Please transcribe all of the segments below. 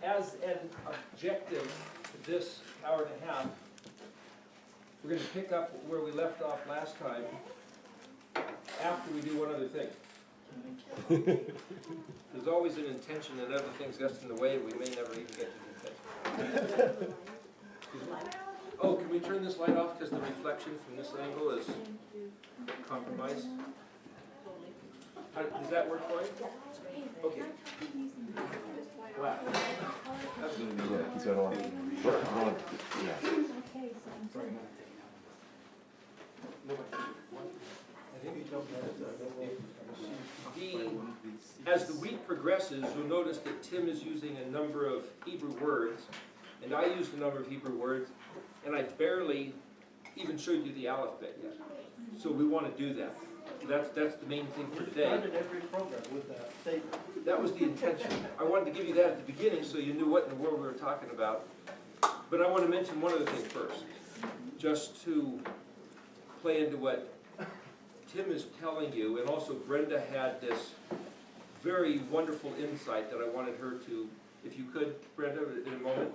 as an objective to this hour and a half, we're going to pick up where we left off last time after we do one other thing. There's always an intention that other things get in the way, and we may never even get to the intention. Oh, can we turn this light off because the reflection from this angle is compromised? Does that work for you? Okay. Wow. That's going to be Yeah, he's got all. As the week progresses, you'll notice that Tim is using a number of Hebrew words, and I used a number of Hebrew words, and I barely even showed you the alphabet yet. So we want to do that. That's the main thing for today. Started every program with that statement. That was the intention. I wanted to give you that at the beginning so you knew what in the world we were talking about. But I want to mention one other thing first, just to play into what Tim is telling you, and also Brenda had this very wonderful insight that I wanted her to, if you could, Brenda, in a moment,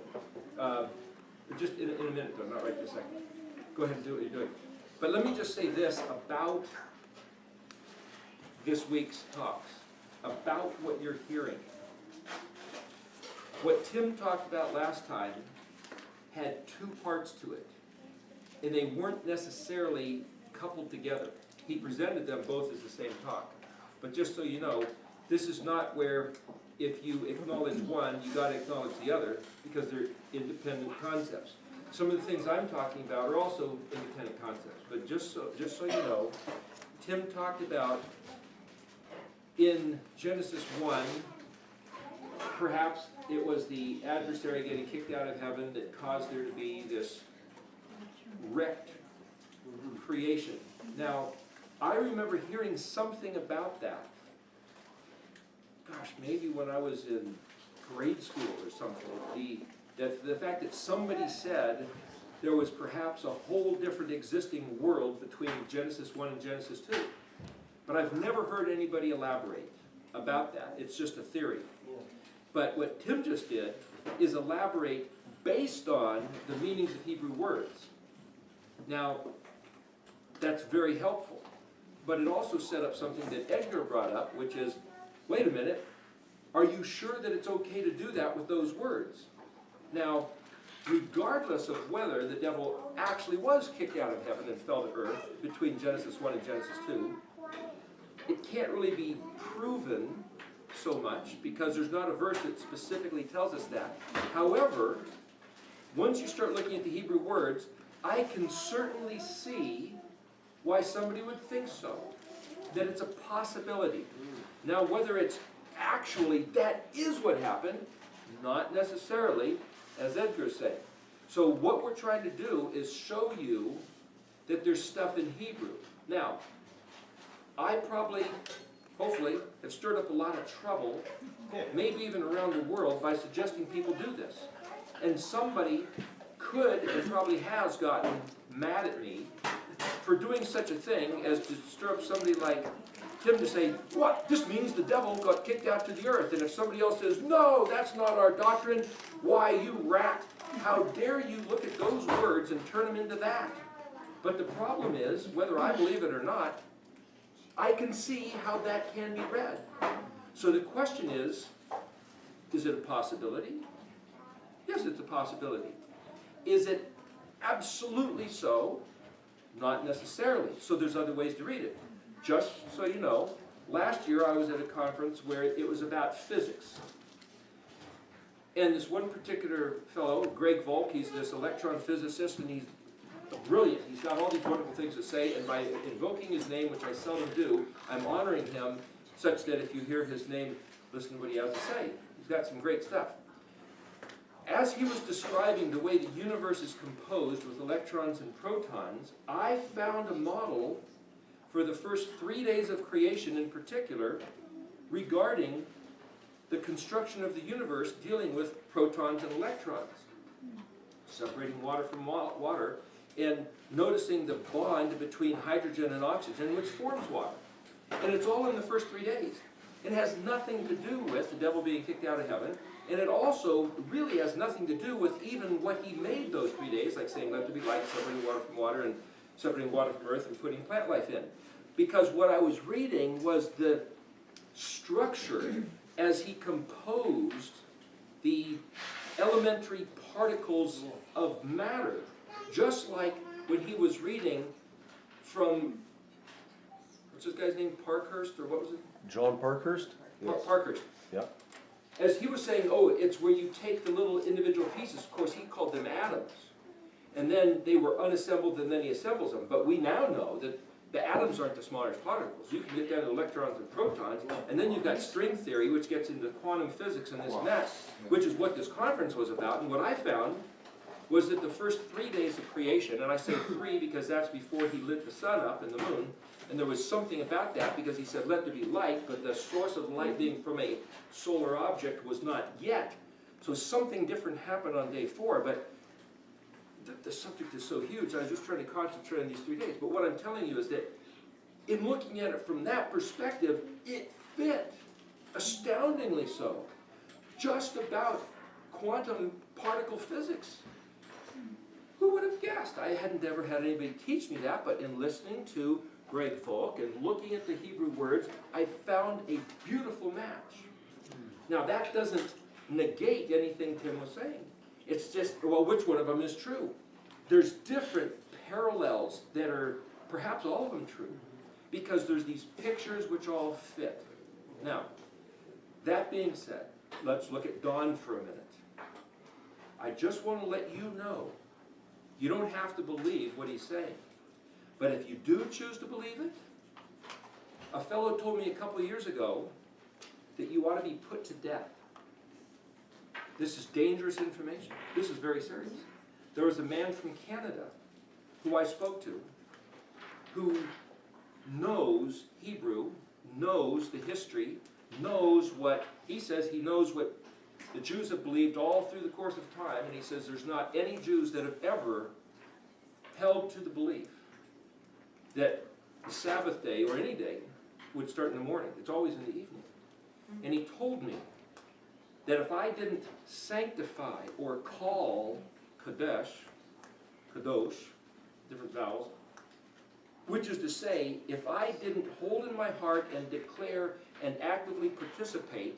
just in a minute though, not right this second. Go ahead and do what you're doing. But let me just say this about this week's talks, about what you're hearing. What Tim talked about last time had two parts to it, and they weren't necessarily coupled together. He presented them both as the same talk. But just so you know, this is not where if you acknowledge one, you got to acknowledge the other, because they're independent concepts. Some of the things I'm talking about are also independent concepts. But just so you know, Tim talked about in Genesis 1, perhaps it was the adversary getting kicked out of heaven that caused there to be this wrecked creation. Now, I remember hearing something about that. Gosh, maybe when I was in grade school or something. The fact that somebody said there was perhaps a whole different existing world between Genesis 1 and Genesis 2. But I've never heard anybody elaborate about that. It's just a theory. But what Tim just did is elaborate based on the meanings of Hebrew words. Now, that's very helpful. But it also set up something that Edgar brought up, which is, wait a minute, are you sure that it's okay to do that with those words? Now, regardless of whether the devil actually was kicked out of heaven and fell to earth between Genesis 1 and Genesis 2, it can't really be proven so much because there's not a verse that specifically tells us that. However, once you start looking at the Hebrew words, I can certainly see why somebody would think so, that it's a possibility. Now, whether it's actually that is what happened, not necessarily, as Edgar's saying. So what we're trying to do is show you that there's stuff in Hebrew. Now, I probably, hopefully, have stirred up a lot of trouble, maybe even around the world, by suggesting people do this. And somebody could and probably has gotten mad at me for doing such a thing as to stir up somebody like Tim to say, what? This means the devil got kicked out to the earth. And if somebody else says, no, that's not our doctrine, why, you rat, how dare you look at those words and turn them into that? But the problem is, whether I believe it or not, I can see how that can be read. So the question is it a possibility? Yes, it's a possibility. Is it absolutely so? Not necessarily. So there's other ways to read it. Just so you know, last year I was at a conference where it was about physics. And this one particular fellow, Greg Volk, he's this electron physicist, and he's brilliant. He's got all these wonderful things to say, and by invoking his name, which I seldom do, I'm honoring him such that if you hear his name, listen to what he has to say. He's got some great stuff. As he was describing the way the universe is composed with electrons and protons, I found a model for the first 3 days of creation in particular regarding the construction of the universe dealing with protons and electrons, separating water from water, and noticing the bond between hydrogen and oxygen, which forms water. And it's all in the first 3 days. It has nothing to do with the devil being kicked out of heaven, and it also really has nothing to do with even what he made those 3 days, like saying, let there be light, separating water from water, and separating water from earth, and putting plant life in. Because what I was reading was the structure as he composed the elementary particles of matter, just like when he was reading from, what's this guy's name, Parkhurst, or what was it? John Parkhurst? Yes. Parkhurst. Yeah. As he was saying, oh, it's where you take the little individual pieces. Of course, he called them atoms. And then they were unassembled, and then he assembles them. But we now know that the atoms aren't the smallest particles. You can get down to electrons and protons, and then you've got string theory, which gets into quantum physics and this and that, which is what this conference was about. And what I found was that the first 3 days of creation, and I say 3 because that's before he lit the sun up and the moon, and there was something about that because he said, let there be light, but the source of light being from a solar object was not yet. So something different happened on day 4, but the subject is so huge, I was just trying to concentrate on these 3 days. But what I'm telling you is that in looking at it from that perspective, it fit, astoundingly so, just about quantum particle physics. Who would have guessed? I hadn't ever had anybody teach me that, but in listening to Greg Folk and looking at the Hebrew words, I found a beautiful match. Now that doesn't negate anything Tim was saying. It's just, well, which one of them is true? There's different parallels that are, perhaps all of them true, because there's these pictures which all fit. Now, that being said, let's look at Don for a minute. I just want to let you know, you don't have to believe what he's saying. But if you do choose to believe it, a fellow told me a couple of years ago that you ought to be put to death. This is dangerous information. This is very serious. There was a man from Canada who I spoke to who knows Hebrew, knows the history, knows what, he says he knows what the Jews have believed all through the course of time, and he says there's not any Jews that have ever held to the belief that the Sabbath day, or any day, would start in the morning. It's always in the evening. And he told me that if I didn't sanctify or call Kadesh, Kadosh, different vowels, which is to say, if I didn't hold in my heart and declare and actively participate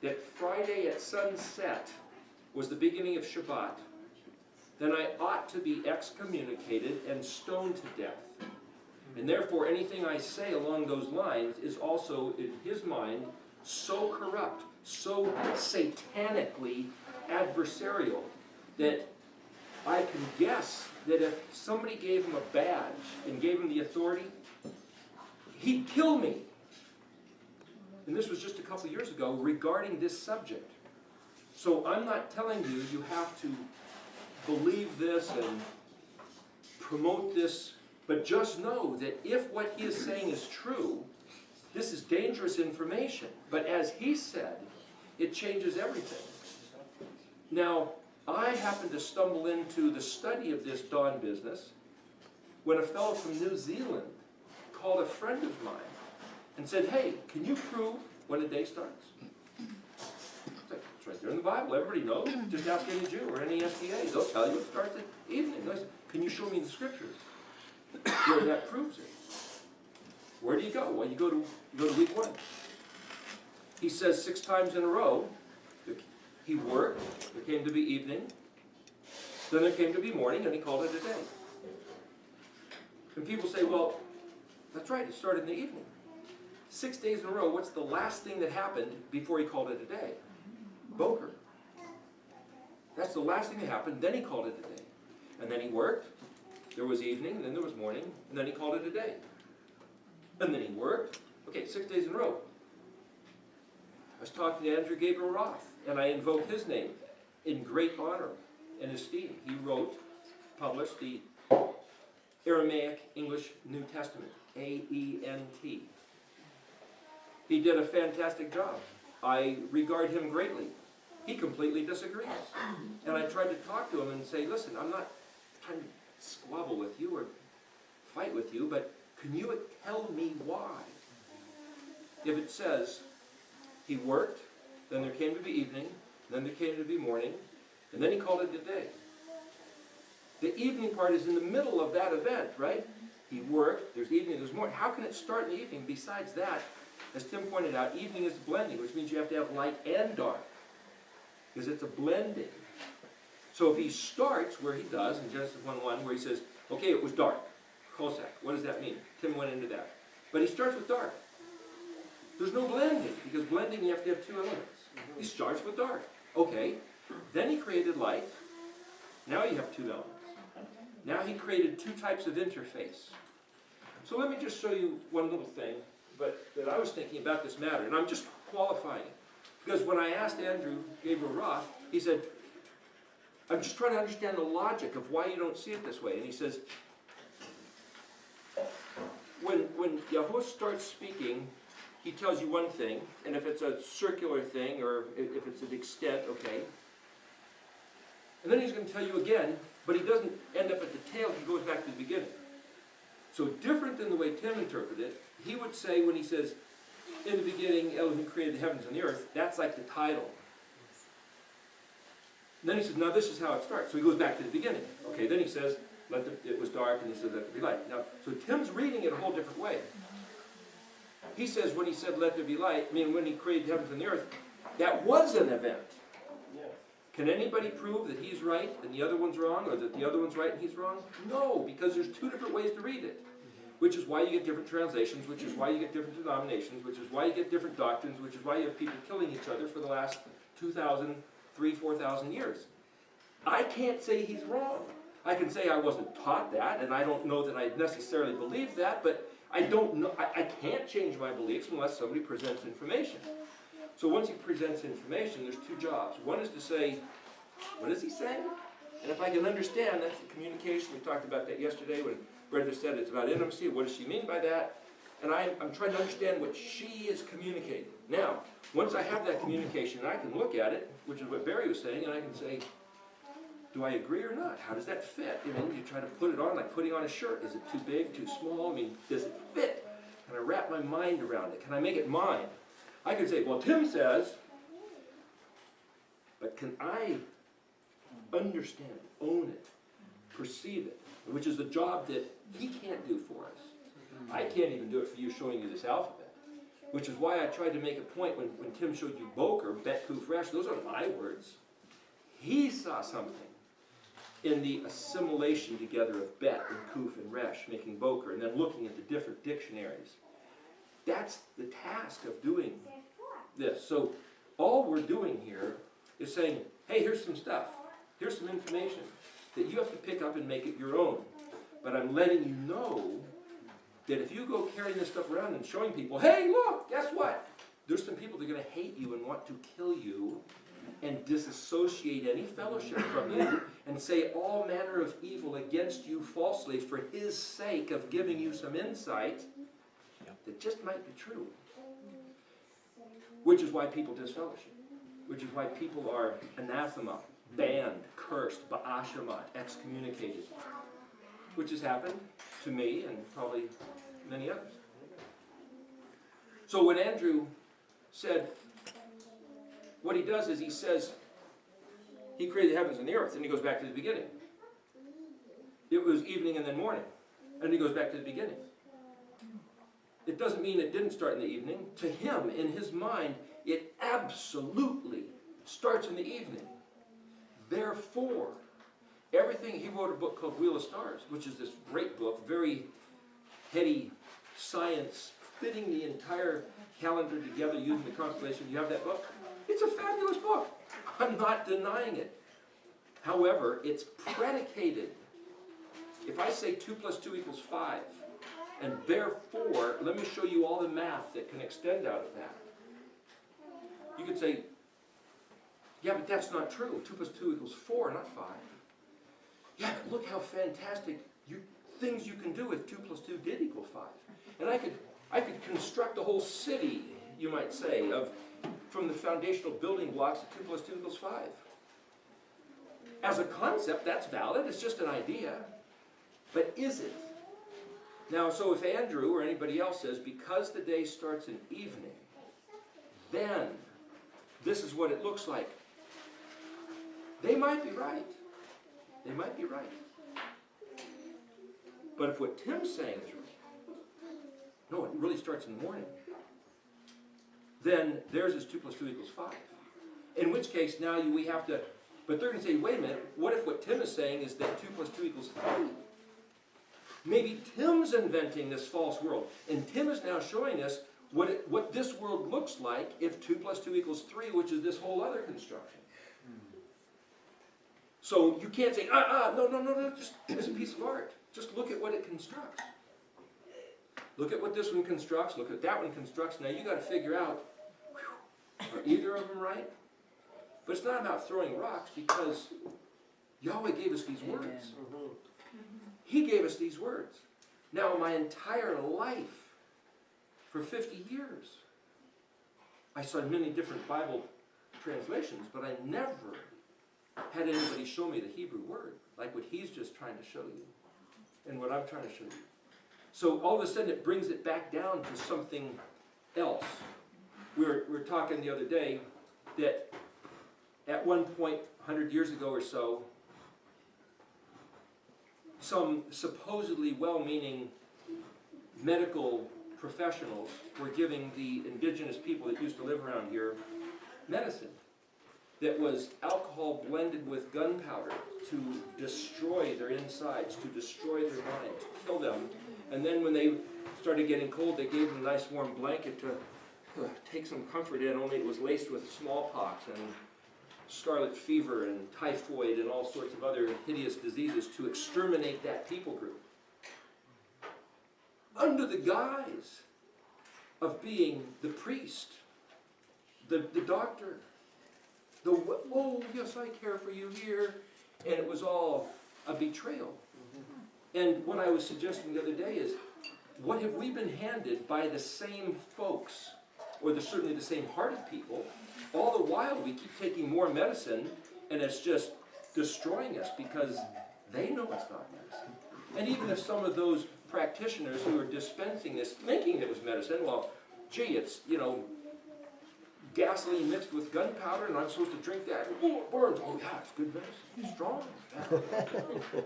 that Friday at sunset was the beginning of Shabbat, then I ought to be excommunicated and stoned to death. And therefore, anything I say along those lines is also, in his mind, so corrupt, so satanically adversarial, that I can guess that if somebody gave him a badge and gave him the authority, he'd kill me. And this was just a couple years ago regarding this subject. So I'm not telling you you have to believe this and promote this, but just know that if what he is saying is true, this is dangerous information. But as he said, it changes everything. Now, I happened to stumble into the study of this dawn business when a fellow from New Zealand called a friend of mine and said, hey, can you prove when a day starts? It's right there in the Bible. Everybody knows. Just ask any Jew or any SDA. They'll tell you it starts at evening. I said, can you show me the scriptures where that proves it? Where do you go? Well, you go to week 1. He says 6 times in a row, he worked, there came to be evening, then there came to be morning, and he called it a day. And people say, well, that's right, it started in the evening. 6 days in a row, what's the last thing that happened before he called it a day? Boker. That's the last thing that happened, then he called it a day. And then he worked, there was evening, and then there was morning, and then he called it a day. And then he worked, okay, 6 days in a row. I was talking to Andrew Gabriel Roth, and I invoke his name in great honor and esteem. He published the Aramaic English New Testament, AENT. He did a fantastic job. I regard him greatly. He completely disagrees. And I tried to talk to him and say, listen, I'm not trying to squabble with you or fight with you, but can you tell me why? If it says He worked, then there came to be evening, then there came to be morning, and then he called it a day. The evening part is in the middle of that event, right? He worked, there's evening, there's morning. How can it start in the evening? Besides that, as Tim pointed out, evening is blending, which means you have to have light and dark, because it's a blending. So if he starts where he does, in Genesis 1:1, where he says, okay, it was dark, Cossack, what does that mean? Tim went into that. But he starts with dark. There's no blending, because blending you have to have two elements. He starts with dark. Okay, then he created light. Now you have two elements. Now he created two types of interface. So let me just show you one little thing that I was thinking about this matter, and I'm just qualifying it. Because when I asked Andrew Gabriel Roth, he said, I'm just trying to understand the logic of why you don't see it this way. And he says, when Yahweh starts speaking, he tells you one thing, and if it's a circular thing, or if it's an extent, okay. And then he's going to tell you again, but he doesn't end up at the tail, he goes back to the beginning. So different than the way Tim interpreted it, he would say when he says, in the beginning, Elohim created the heavens and the earth, that's like the title. And then he says, now this is how it starts. So he goes back to the beginning. Okay, then he says, it was dark, and he says, let there be light. Now, so Tim's reading it a whole different way. He says when he said, let there be light, I mean, when he created the heavens and the earth, that was an event. Can anybody prove that he's right and the other one's wrong, or that the other one's right and he's wrong? No, because there's two different ways to read it. Which is why you get different translations, which is why you get different denominations, which is why you get different doctrines, which is why you have people killing each other for the last 2,000, 3,000, 4,000 years. I can't say he's wrong. I can say I wasn't taught that, and I don't know that I necessarily believe that, but I don't know, I can't change my beliefs unless somebody presents information. So once he presents information, there's two jobs. One is to say, what is he saying? And if I can understand, that's the communication. We talked about that yesterday when Brenda said it's about intimacy. What does she mean by that? And I'm trying to understand what she is communicating. Now, once I have that communication, I can look at it, which is what Barry was saying, and I can say, do I agree or not? How does that fit? You know, you try to put it on like putting on a shirt. Is it too big, too small? I mean, does it fit? Can I wrap my mind around it? Can I make it mine? I could say, well, Tim says, but can I understand it, own it, perceive it, which is the job that he can't do for us. I can't even do it for you showing you this alphabet, which is why I tried to make a point when Tim showed you Boker, Bet, Kuf, Resh, those aren't my words. He saw something in the assimilation together of Bet and Kuf and Resh, making Boker, and then looking at the different dictionaries. That's the task of doing this. So all we're doing here is saying, hey, here's some stuff. Here's some information that you have to pick up and make it your own. But I'm letting you know that if you go carrying this stuff around and showing people, hey, look, guess what? There's some people that are going to hate you and want to kill you and disassociate any fellowship from you and say all manner of evil against you falsely for his sake of giving you some insight that just might be true. Which is why people disfellowship. Which is why people are anathema, banned, cursed, ba'ashamat, excommunicated. Which has happened to me and probably many others. So when Andrew said, what he does is he says, he created the heavens and the earth, and he goes back to the beginning. It was evening and then morning, and he goes back to the beginning. It doesn't mean it didn't start in the evening. To him, in his mind, it absolutely starts in the evening. Therefore, everything, he wrote a book called Wheel of Stars, which is this great book, very heady science, fitting the entire calendar together using the constellation. You have that book? It's a fabulous book. I'm not denying it. However, it's predicated. If I say 2 + 2 = 5, and therefore, let me show you all the math that can extend out of that. You could say, yeah, but that's not true. 2 + 2 = 4, not 5. Yeah, but look how fantastic things you can do if 2 + 2 did equal 5. And I could construct a whole city, you might say, from the foundational building blocks of 2 + 2 = 5. As a concept, that's valid. It's just an idea. But is it? Now, so if Andrew or anybody else says, because the day starts in evening, then this is what it looks like. They might be right. They might be right. But if what Tim's saying is right, no, it really starts in the morning, then theirs is 2 + 2 = 5. In which case now we have to, but they're going to say, wait a minute, what if what Tim is saying is that 2 + 2 = 3? Maybe Tim's inventing this false world, and Tim is now showing us what this world looks like if 2 + 2 = 3, which is this whole other construction. So you can't say, no, just it's a piece of art. Just look at what it constructs. Look at what this one constructs, look at that one constructs. Now you got to figure out, are either of them right? But it's not about throwing rocks, because Yahweh gave us these words. He gave us these words. Now my entire life, for 50 years, I saw many different Bible translations, but I never had anybody show me the Hebrew word, like what he's just trying to show you, and what I'm trying to show you. So all of a sudden it brings it back down to something else. We were talking the other day that at one point, 100 years ago or so, some supposedly well-meaning medical professionals were giving the indigenous people that used to live around here medicine that was alcohol blended with gunpowder to destroy their insides, to destroy their mind, to kill them. And then when they started getting cold, they gave them a nice warm blanket to take some comfort in, only it was laced with smallpox and scarlet fever and typhoid and all sorts of other hideous diseases to exterminate that people group. Under the guise of being the priest, the doctor, oh yes, I care for you here, and it was all a betrayal. And what I was suggesting the other day is, what have we been handed by the same folks, or certainly the same hearted people? All the while we keep taking more medicine, and it's just destroying us because they know it's not medicine. And even if some of those practitioners who are dispensing this, thinking it was medicine, well, gee, it's, gasoline mixed with gunpowder, and I'm supposed to drink that. Oh, it burns. Oh yeah, it's good medicine. It's strong. Yeah.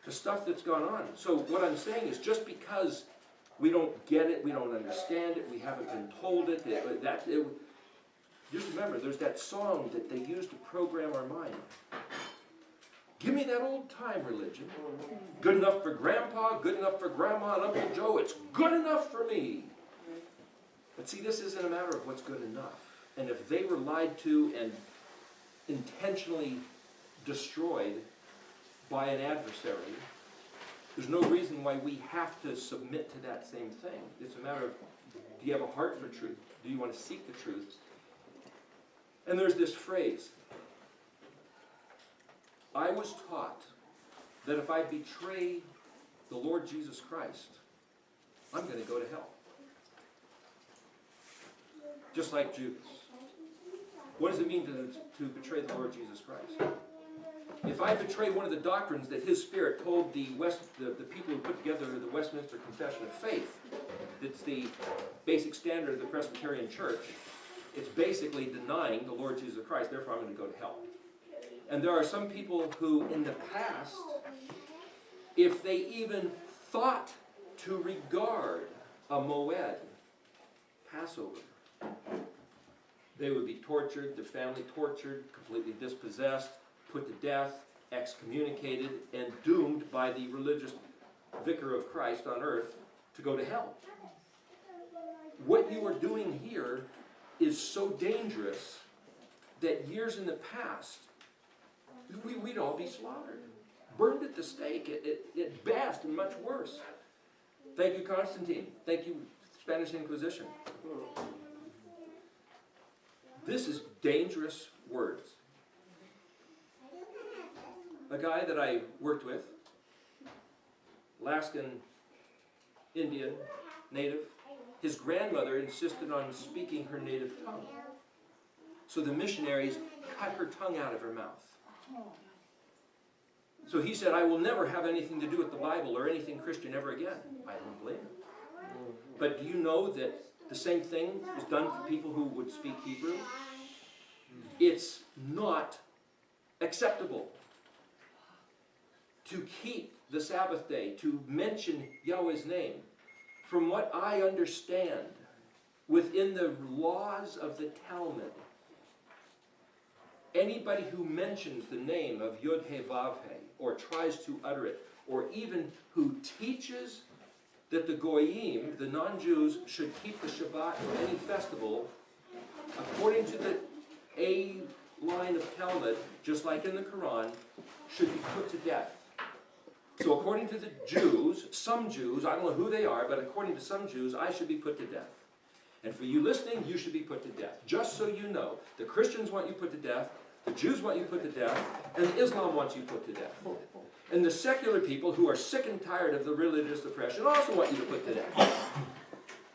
The stuff that's gone on. So what I'm saying is, just because we don't get it, we don't understand it, we haven't been told it, just remember, there's that song that they use to program our mind. Give me that old time religion. Good enough for Grandpa, good enough for Grandma and Uncle Joe, it's good enough for me. But see, this isn't a matter of what's good enough. And if they were lied to and intentionally destroyed by an adversary, there's no reason why we have to submit to that same thing. It's a matter of, do you have a heart for truth? Do you want to seek the truth? And there's this phrase, I was taught that if I betray the Lord Jesus Christ, I'm going to go to hell. Just like Judas. What does it mean to betray the Lord Jesus Christ? If I betray one of the doctrines that his Spirit told the people who put together the Westminster Confession of Faith, it's the basic standard of the Presbyterian Church, it's basically denying the Lord Jesus Christ, therefore I'm going to go to hell. And there are some people who, in the past, if they even thought to regard a Moed, Passover, they would be tortured, their family tortured, completely dispossessed, put to death, excommunicated, and doomed by the religious vicar of Christ on earth to go to hell. What you are doing here is so dangerous that years in the past, we'd all be slaughtered, burned at the stake, at best, and much worse. Thank you, Constantine. Thank you, Spanish Inquisition. This is dangerous words. A guy that I worked with, Alaskan, Indian, native, his grandmother insisted on speaking her native tongue. So the missionaries cut her tongue out of her mouth. So he said, I will never have anything to do with the Bible or anything Christian ever again. I don't blame him. But do you know that the same thing was done for people who would speak Hebrew. It's not acceptable to keep the Sabbath day, to mention Yahweh's name. From what I understand, within the laws of the Talmud, anybody who mentions the name of Yud He Vav He, or tries to utter it, or even who teaches that the Goyim, the non-Jews, should keep the Shabbat or any festival, according to the A line of Talmud, just like in the Quran, should be put to death. So according to the Jews, some Jews, I don't know who they are, but according to some Jews, I should be put to death. And for you listening, you should be put to death. Just so you know, the Christians want you put to death, the Jews want you put to death, and Islam wants you put to death. And the secular people who are sick and tired of the religious oppression also want you to put to death.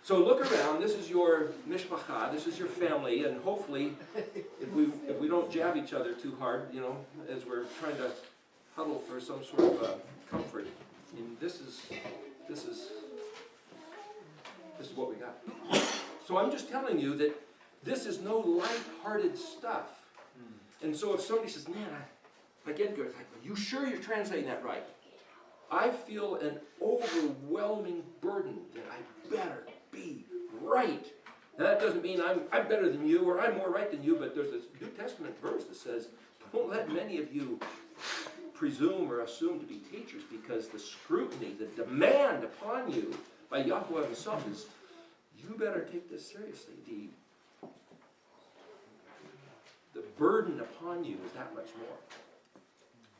So look around, this is your mishpacha, this is your family, and hopefully, if we don't jab each other too hard, you know, as we're trying to huddle for some sort of comfort, I mean, this is what we got. So I'm just telling you that this is no light-hearted stuff. And so if somebody says, man, like Edgar, it's like, are you sure you're translating that right? I feel an overwhelming burden that I better be right. Now that doesn't mean I'm better than you or I'm more right than you, but there's this New Testament verse that says, don't let many of you presume or assume to be teachers, because the scrutiny, the demand upon you by Yahweh himself is, you better take this seriously. The burden upon you is that much more.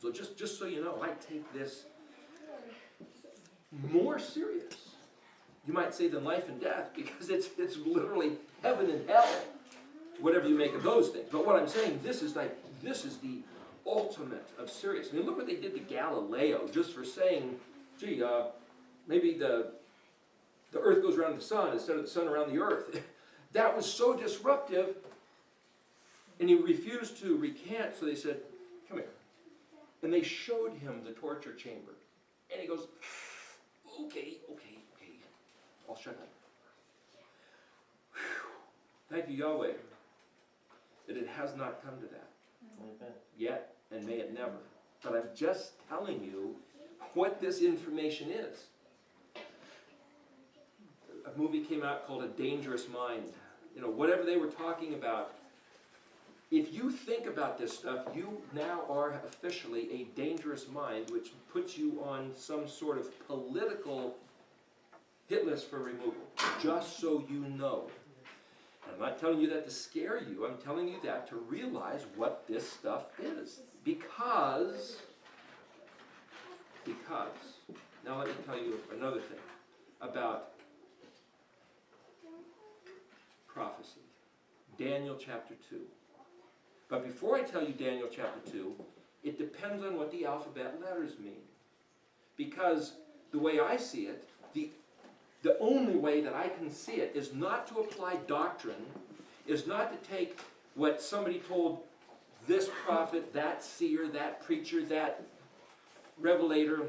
So just so you know, I take this more serious, you might say, than life and death, because it's literally heaven and hell, whatever you make of those things. But what I'm saying, this is the ultimate of serious. I mean, look what they did to Galileo, just for saying, gee, maybe the earth goes around the sun instead of the sun around the earth. That was so disruptive, and he refused to recant, so they said, come here. And they showed him the torture chamber. And he goes, okay, I'll shut up. Whew. Thank you, Yahweh, that it has not come to that yet, and may it never. But I'm just telling you what this information is. A movie came out called A Dangerous Mind. You know, whatever they were talking about, if you think about this stuff, you now are officially a dangerous mind, which puts you on some sort of political hit list for removal, just so you know. And I'm not telling you that to scare you, I'm telling you that to realize what this stuff is. Because, now let me tell you another thing about prophecy. Daniel chapter 2. But before I tell you Daniel chapter 2, it depends on what the alphabet letters mean. Because the way I see it, the only way that I can see it is not to apply doctrine, is not to take what somebody told this prophet, that seer, that preacher, that revelator.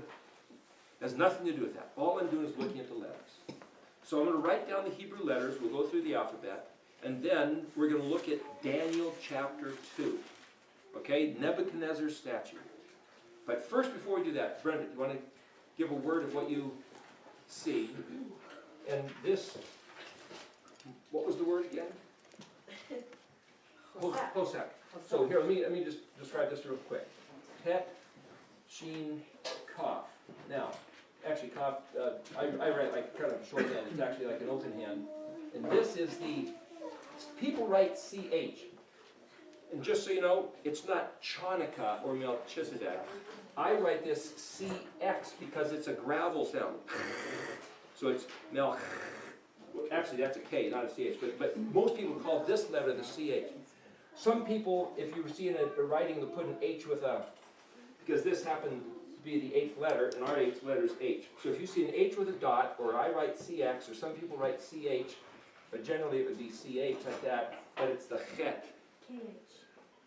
Has nothing to do with that. All I'm doing is looking at the letters. So I'm going to write down the Hebrew letters, we'll go through the alphabet, and then we're going to look at Daniel chapter 2. Okay, Nebuchadnezzar's statue. But first, before we do that, Brenda, you want to give a word of what you see? And this, what was the word again? Hosek. So here, let me just describe this real quick. Het, Sheen, Kaf. Now, actually, Kaf, I write like kind of shorthand. It's actually like an open hand. And this is people write CH. And just so you know, it's not Chanukah or Melchizedek. I write this CX because it's a gravel sound. So it's Mel. Actually, that's a K, not a CH. But most people call this letter the CH. Some people, if you see in a writing, they'll put an H with a, because this happened to be the 8th letter, and our 8th letter is H. So if you see an H with a dot, or I write CX, or some people write CH, but generally it would be CH like that, but it's the chet. KH.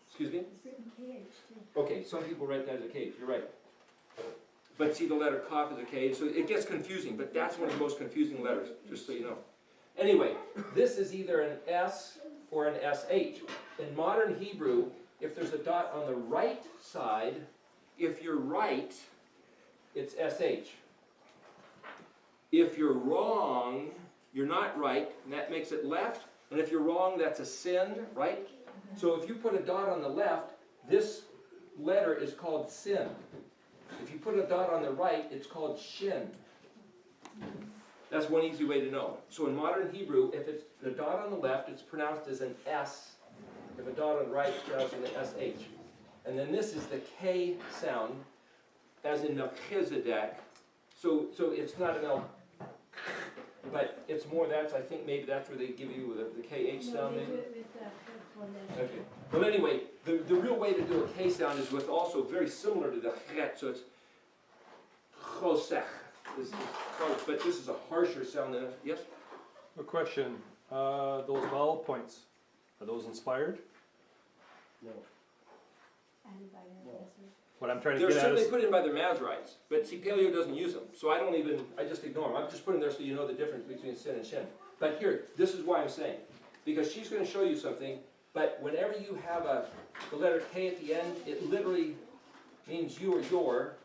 Excuse me? It's written KH too. Okay, some people write that as a K, you're right. But see, the letter Kaf is a K, so it gets confusing, but that's one of the most confusing letters, just so you know. Anyway, this is either an S or an SH. In modern Hebrew, if there's a dot on the right side, if you're right, it's SH. If you're wrong, you're not right, and that makes it left. And if you're wrong, that's a sin, right? So if you put a dot on the left, this letter is called sin. If you put a dot on the right, it's called shin. That's one easy way to know. So in modern Hebrew, if it's the dot on the left, it's pronounced as an S. If a dot on the right, it's pronounced as an SH. And then this is the K sound, as in Melchizedek. So it's not an L, but it's more, I think maybe that's where they give you the KH sound maybe? Okay. Well anyway, the real way to do a K sound is with also very similar to the chet, so it's chosech. But this is a harsher sound than yes? A question, those vowel points, are those inspired? No. What I'm trying to They're get at simply is, put in by the Mazrites, but see, Paleo doesn't use them, so I just ignore them. I'm just putting them there so you know the difference between sin and shin. But here, this is why I'm saying, because she's going to show you something, but whenever you have the letter K at the end, it literally means you or your.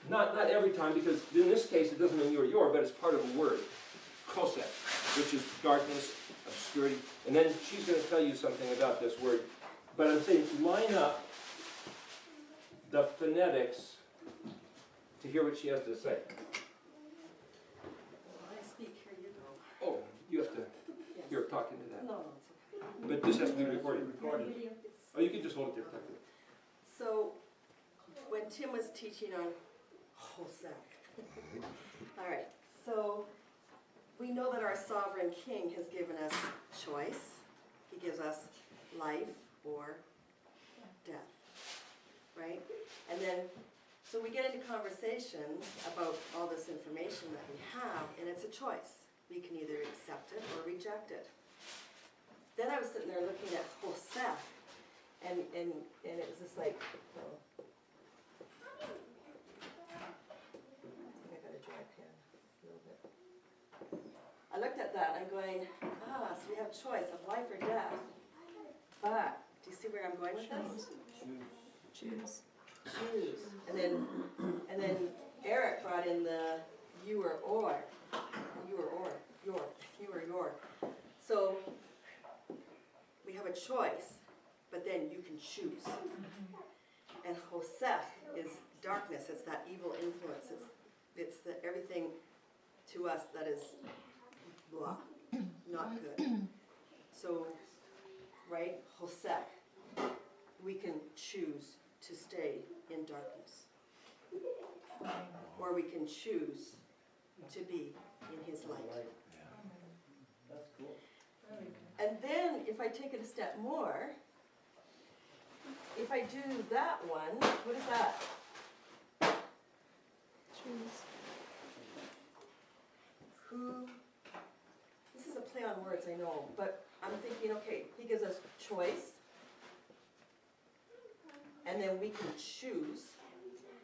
Not every time, because in this case it doesn't mean you or your, but it's part of a word. Chosek, which is darkness, obscurity. And then she's going to tell you something about this word. But I'm saying line up the phonetics to hear what she has to say. I speak, here you go. Oh, you have to, you're talking to that. No, it's okay. But this has to be recorded. Recorded. Oh, you can just hold it there. So, when Tim was teaching on Hosek, all right, so we know that our sovereign king has given us choice. He gives us life or death, right? And then, so we get into conversations about all this information that we have, and it's a choice. We can either accept it or reject it. Then I was sitting there looking at Hosek, and it was just like, oh. I think I got a dry pen a little bit. I looked at that, I'm going, so we have choice of life or death. But, do you see where I'm going with this? Choose. Choose. And then Eric brought in the you or. Your. So, we have a choice, but then you can choose. And Hosek is darkness, it's that evil influence, it's the everything to us that is blah, not good. So, right, Hosek, we can choose to stay in darkness. Or we can choose to be in his light. That's cool. And then, if I take it a step more, if I do that one, what is that? Choose. Who, this is a play on words, I know, but I'm thinking, okay, he gives us choice, and then we can choose,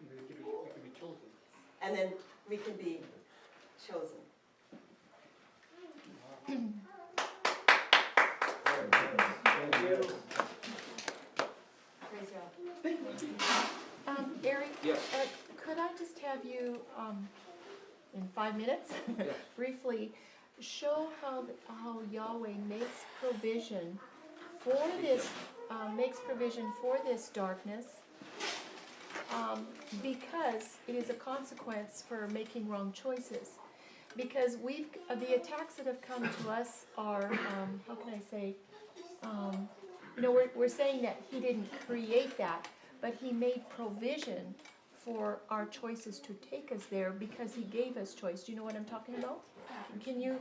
You can be chosen. and then we can be chosen. Thank you. Praise God. Eric, Yes. could I just have you, in 5 minutes, Yes. briefly show how Yahweh makes provision for this darkness, because it is a consequence for making wrong choices. Because the attacks that have come to us are, how can I say, we're saying that he didn't create that, but he made provision for our choices to take us there because he gave us choice. Do you know what I'm talking about? Can you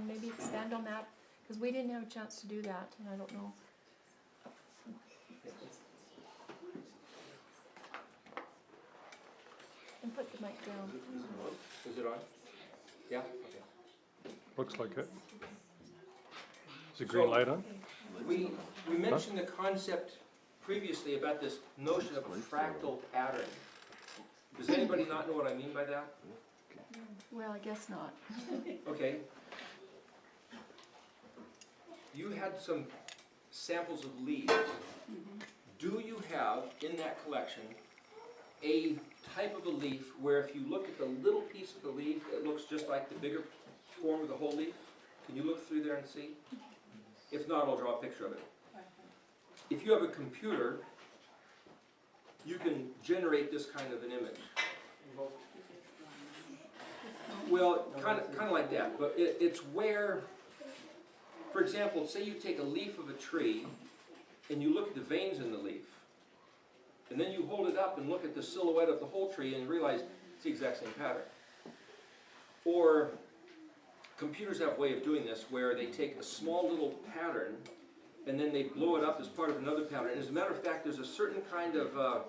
maybe expand on that? Because we didn't have a chance to do that, and I don't know. And put the mic down. Is it on? Yeah? Okay. looks like it. Is the green light on? We mentioned the concept previously about this notion of a fractal pattern. Does anybody not know what I mean by that? Well, I guess not. Okay. you had some samples of leaves. Do you have in that collection a type of a leaf where if you look at the little piece of the leaf, it looks just like the bigger form of the whole leaf? Can you look through there and see? If not, I'll draw a picture of it. If you have a computer, you can generate this kind of an image. Well, kind of like that, but it's where, for example, say you take a leaf of a tree and you look at the veins in the leaf, and then you hold it up and look at the silhouette of the whole tree and you realize it's the exact same pattern. Or computers have a way of doing this where they take a small little pattern and then they blow it up as part of another pattern. And as a matter of fact, there's a certain kind of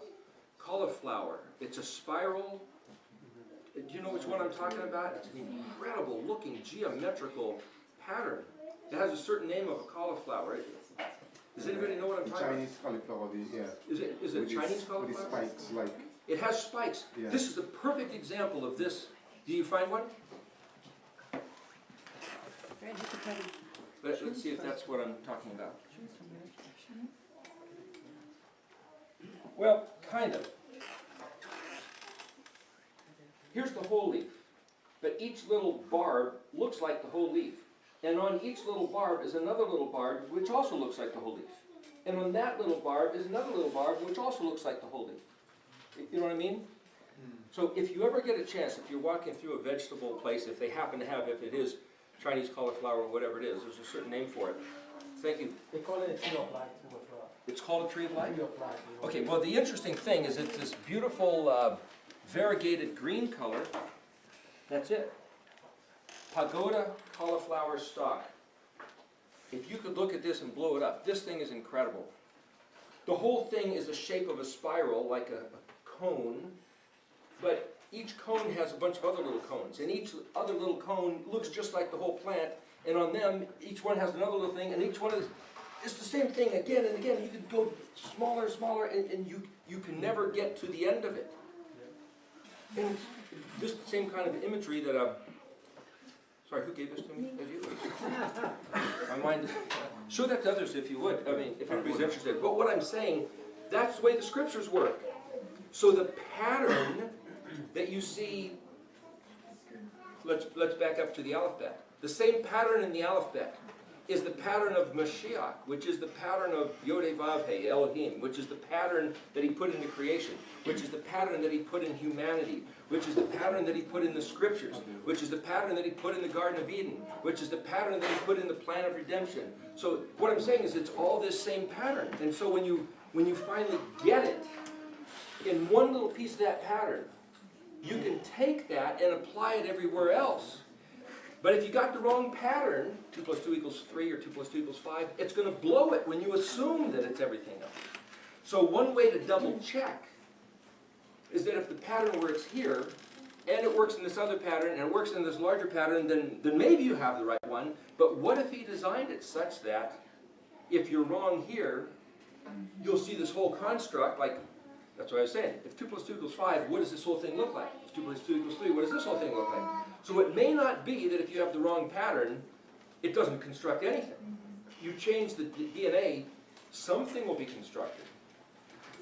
cauliflower. It's a spiral. Do you know which one I'm talking about? It's an incredible looking geometrical pattern. It has a certain name of a cauliflower. Does anybody know what I'm talking about? Chinese cauliflower, yeah. Is it Chinese cauliflower? With the spikes, like. It has spikes. Yeah. This is a perfect example of this. Do you find one? Let's see if that's what I'm talking about. Well, kind of. Here's the whole leaf, but each little barb looks like the whole leaf. And on each little barb is another little barb which also looks like the whole leaf. And on that little barb is another little barb which also looks like the whole leaf. You know what I mean? So if you ever get a chance, if you're walking through a vegetable place, if they happen to have, if it is Chinese cauliflower or whatever it is, there's a certain name for it. Thank you. They call it a tree of life too as well. It's called a tree of life? Tree of life. Okay, well the interesting thing is it's this beautiful variegated green color. That's it. Pagoda cauliflower stalk. If you could look at this and blow it up, this thing is incredible. The whole thing is the shape of a spiral, like a cone, but each cone has a bunch of other little cones, and each other little cone looks just like the whole plant, and on them, each one has another little thing, and each one is it's the same thing again and again. You can go smaller, smaller, and you can never get to the end of it. And it's just the same kind of imagery that sorry, who gave this to me? You? My mind. Show that to others if you would. I mean, if anybody's interested. But what I'm saying, that's the way the scriptures work. So the pattern that you see, let's back up to the alphabet. The same pattern in the alphabet is the pattern of Mashiach, which is the pattern of Yod Vav He, Elohim, which is the pattern that he put into creation, which is the pattern that he put in humanity, which is the pattern that he put in the scriptures, which is the pattern that he put in the Garden of Eden, which is the pattern that he put in the plan of redemption. So what I'm saying is it's all this same pattern. And so when you finally get it in one little piece of that pattern, you can take that and apply it everywhere else. But if you got the wrong pattern, 2 + 2 = 3 or 2 + 2 = 5, it's going to blow it when you assume that it's everything else. So one way to double check is that if the pattern works here, and it works in this other pattern, and it works in this larger pattern, then maybe you have the right one. But what if he designed it such that if you're wrong here, you'll see this whole construct, like, that's what I was saying. If 2 + 2 = 5, what does this whole thing look like? If 2 + 2 = 3, what does this whole thing look like? So it may not be that if you have the wrong pattern, it doesn't construct anything. You change the DNA, something will be constructed.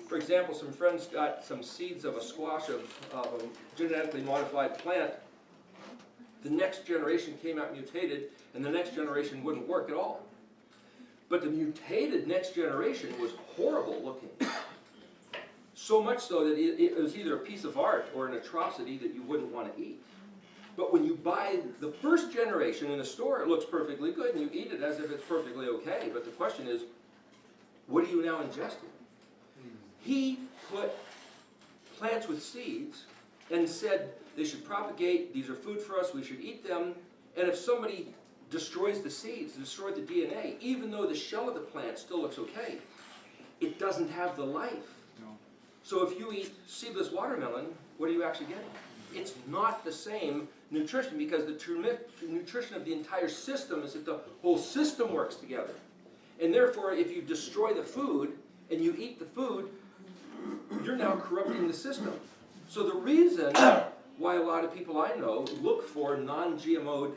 For example, some friends got some seeds of a squash of a genetically modified plant. The next generation came out mutated, and the next generation wouldn't work at all. But the mutated next generation was horrible looking. So much so that it was either a piece of art or an atrocity that you wouldn't want to eat. But when you buy the first generation in a store, it looks perfectly good, and you eat it as if it's perfectly okay. But the question is, what are you now ingesting? He put plants with seeds and said they should propagate, these are food for us, we should eat them. And if somebody destroys the seeds, destroys the DNA, even though the shell of the plant still looks okay, it doesn't have the life. So if you eat seedless watermelon, what are you actually getting? It's not the same nutrition, because the nutrition of the entire system is that the whole system works together. And therefore, if you destroy the food and you eat the food, you're now corrupting the system. So the reason why a lot of people I know look for non-GMO'd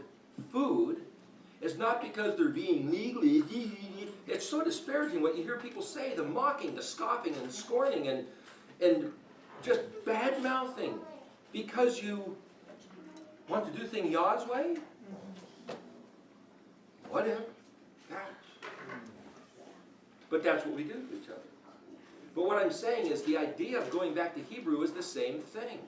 food is not because they're being legally, it's so disparaging what you hear people say, the mocking, the scoffing and scorning and just bad-mouthing because you want to do things Yah's way? Whatever. But that's what we do to each other. But what I'm saying is the idea of going back to Hebrew is the same thing.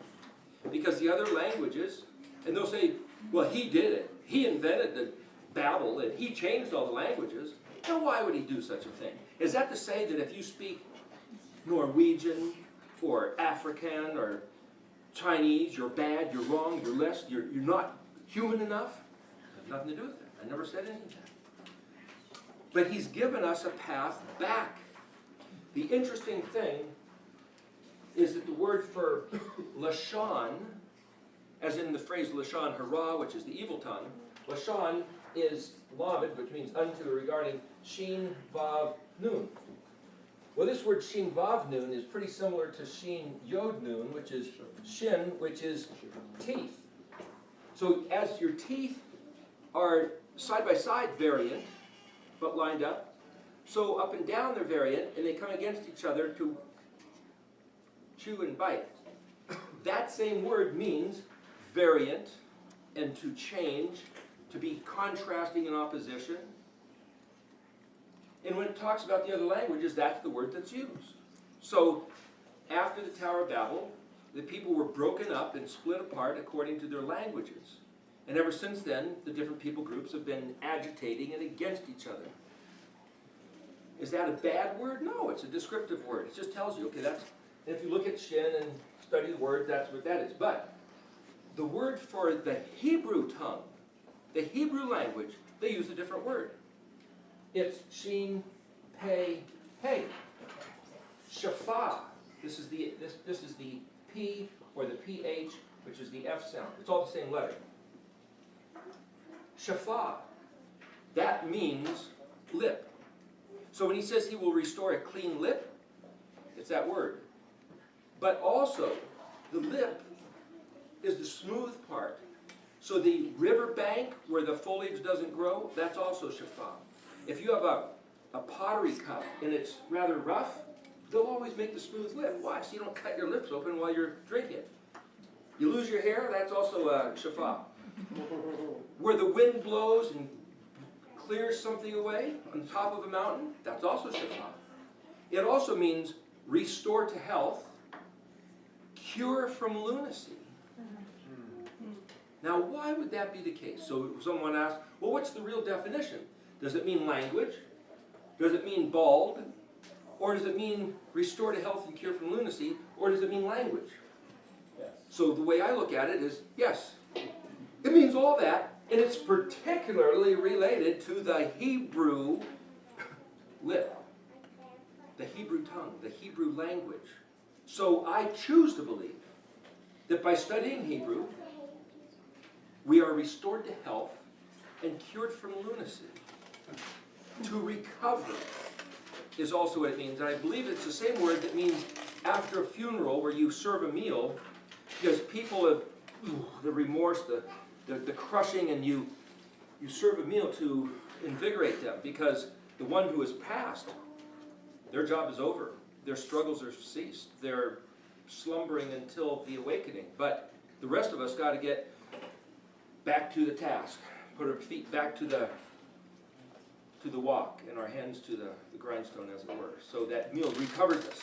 Because the other languages, and they'll say, well, he did it. He invented the Babel and he changed all the languages. Now why would he do such a thing? Is that to say that if you speak Norwegian or African or Chinese, you're bad, you're wrong, you're less, you're not human enough? It has nothing to do with that. I never said any of that. But he's given us a path back. The interesting thing is that the word for Lashon, as in the phrase Lashon hara, which is the evil tongue, Lashon is lamed, which means unto, regarding Shin Vav Nun. Well, this word Shin Vav Nun is pretty similar to Shin Yod Nun, which is Shin, which is teeth. So as your teeth are side by side variant, but lined up, so up and down they're variant, and they come against each other to chew and bite. That same word means variant and to change, to be contrasting in opposition. And when it talks about the other languages, that's the word that's used. So after the Tower of Babel, the people were broken up and split apart according to their languages. And ever since then, the different people groups have been agitating and against each other. Is that a bad word? No, it's a descriptive word. It just tells you, okay, that's, and if you look at Shin and study the word, that's what that is. But the word for the Hebrew tongue, the Hebrew language, they use a different word. It's Shin, Pei, Hey. Shapha. This is the P or the PH, which is the F sound. It's all the same letter. Shapha. That means lip. So when he says he will restore a clean lip, it's that word. But also, the lip is the smooth part. So the river bank where the foliage doesn't grow, that's also shapha. If you have a pottery cup and it's rather rough, they'll always make the smooth lip. Why? So you don't cut your lips open while you're drinking. You lose your hair, that's also shapha. Where the wind blows and clears something away on top of a mountain, that's also shapha. It also means restore to health, cure from lunacy. Now, why would that be the case? So someone asks, well, what's the real definition? Does it mean language? Does it mean bald? Or does it mean restore to health and cure from lunacy? Or does it mean language? Yes. So the way I look at it is, yes, it means all that, and it's particularly related to the Hebrew lip, the Hebrew tongue, the Hebrew language. So I choose to believe that by studying Hebrew, we are restored to health and cured from lunacy. To recover is also what it means. And I believe it's the same word that means after a funeral where you serve a meal, because people have the remorse, the crushing, and you serve a meal to invigorate them, because the one who has passed, their job is over. Their struggles are ceased. They're slumbering until the awakening. But the rest of us got to get back to the task, put our feet back to the walk and our hands to the grindstone, as it were, so that meal recovers us.